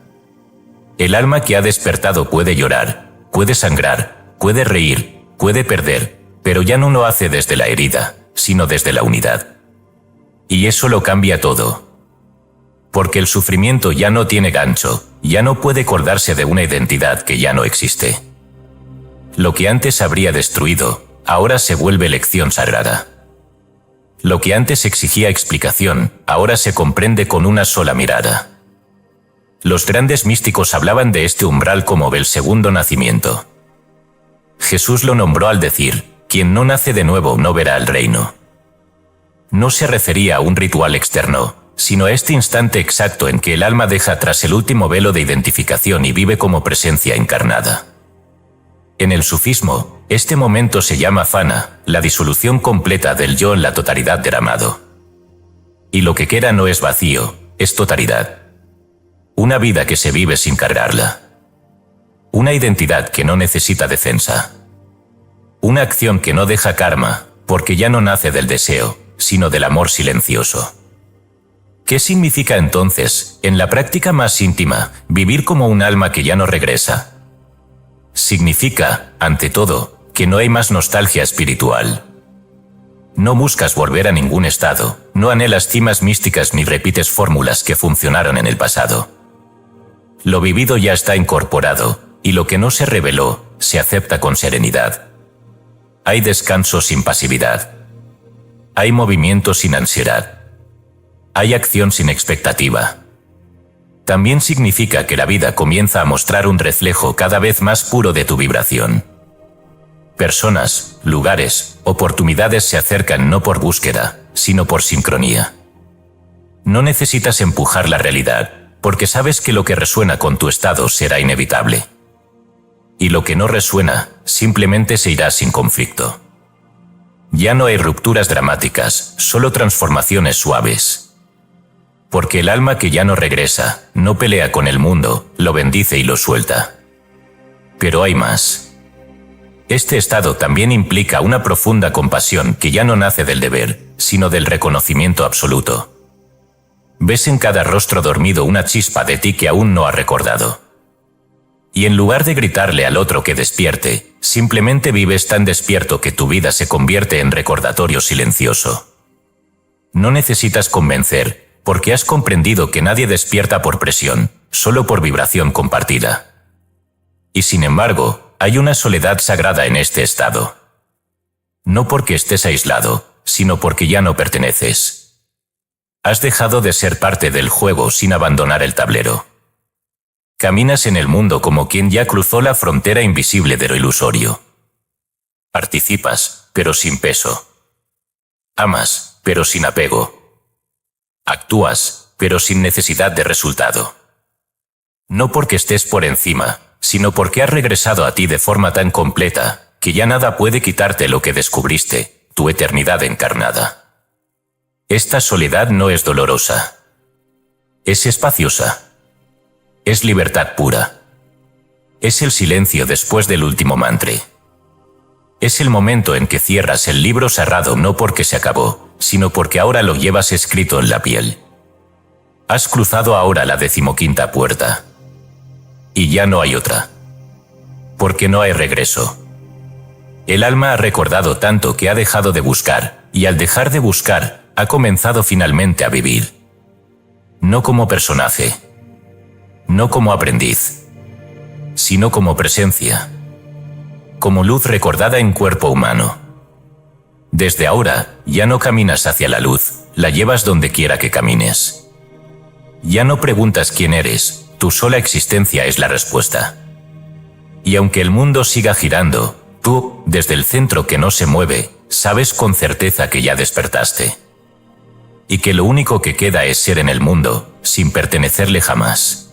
A: El alma que ha despertado puede llorar, puede sangrar, puede reír, puede perder, pero ya no lo hace desde la herida, sino desde la unidad. Y eso lo cambia todo. Porque el sufrimiento ya no tiene gancho, ya no puede colgarse de una identidad que ya no existe. Lo que antes habría destruido, ahora se vuelve lección sagrada. Lo que antes exigía explicación, ahora se comprende con una sola mirada. Los grandes místicos hablaban de este umbral como del segundo nacimiento. Jesús lo nombró al decir, quien no nace de nuevo no verá el reino. No se refería a un ritual externo, sino a este instante exacto en que el alma deja atrás el último velo de identificación y vive como presencia encarnada. En el sufismo, este momento se llama fana, la disolución completa del yo en la totalidad derramado. Y lo que queda no es vacío, es totalidad. Una vida que se vive sin cargarla. Una identidad que no necesita defensa. Una acción que no deja karma, porque ya no nace del deseo, sino del amor silencioso. ¿Qué significa entonces, en la práctica más íntima, vivir como un alma que ya no regresa? Significa, ante todo, que no hay más nostalgia espiritual. No buscas volver a ningún estado, no anhelas cimas místicas ni repites fórmulas que funcionaron en el pasado. Lo vivido ya está incorporado, y lo que no se reveló, se acepta con serenidad. Hay descanso sin pasividad. Hay movimiento sin ansiedad. Hay acción sin expectativa. También significa que la vida comienza a mostrar un reflejo cada vez más puro de tu vibración. Personas, lugares, oportunidades se acercan no por búsqueda, sino por sincronía. No necesitas empujar la realidad, porque sabes que lo que resuena con tu estado será inevitable. Y lo que no resuena, simplemente se irá sin conflicto. Ya no hay rupturas dramáticas, solo transformaciones suaves. Porque el alma que ya no regresa, no pelea con el mundo, lo bendice y lo suelta. Pero hay más. Este estado también implica una profunda compasión que ya no nace del deber, sino del reconocimiento absoluto. Ves en cada rostro dormido una chispa de ti que aún no ha recordado. Y en lugar de gritarle al otro que despierte, simplemente vives tan despierto que tu vida se convierte en recordatorio silencioso. No necesitas convencer, porque has comprendido que nadie despierta por presión, solo por vibración compartida. Y sin embargo, hay una soledad sagrada en este estado. No porque estés aislado, sino porque ya no perteneces. Has dejado de ser parte del juego sin abandonar el tablero. Caminas en el mundo como quien ya cruzó la frontera invisible de lo ilusorio. Participas, pero sin peso. Amas, pero sin apego. Actúas, pero sin necesidad de resultado. No porque estés por encima, sino porque has regresado a ti de forma tan completa, que ya nada puede quitarte lo que descubriste, tu eternidad encarnada. Esta soledad no es dolorosa. Es espaciosa. Es libertad pura. Es el silencio después del último mantra. Es el momento en que cierras el libro cerrado no porque se acabó, sino porque ahora lo llevas escrito en la piel. Has cruzado ahora la 15ª puerta. Y ya no hay otra. Porque no hay regreso. El alma ha recordado tanto que ha dejado de buscar, y al dejar de buscar, ha comenzado finalmente a vivir. No como personaje. No como aprendiz. Sino como presencia. Como luz recordada en cuerpo humano. Desde ahora, ya no caminas hacia la luz, la llevas donde quiera que camines. Ya no preguntas quién eres, tu sola existencia es la respuesta. Y aunque el mundo siga girando, tú, desde el centro que no se mueve, sabes con certeza que ya despertaste. Y que lo único que queda es ser en el mundo, sin pertenecerle jamás.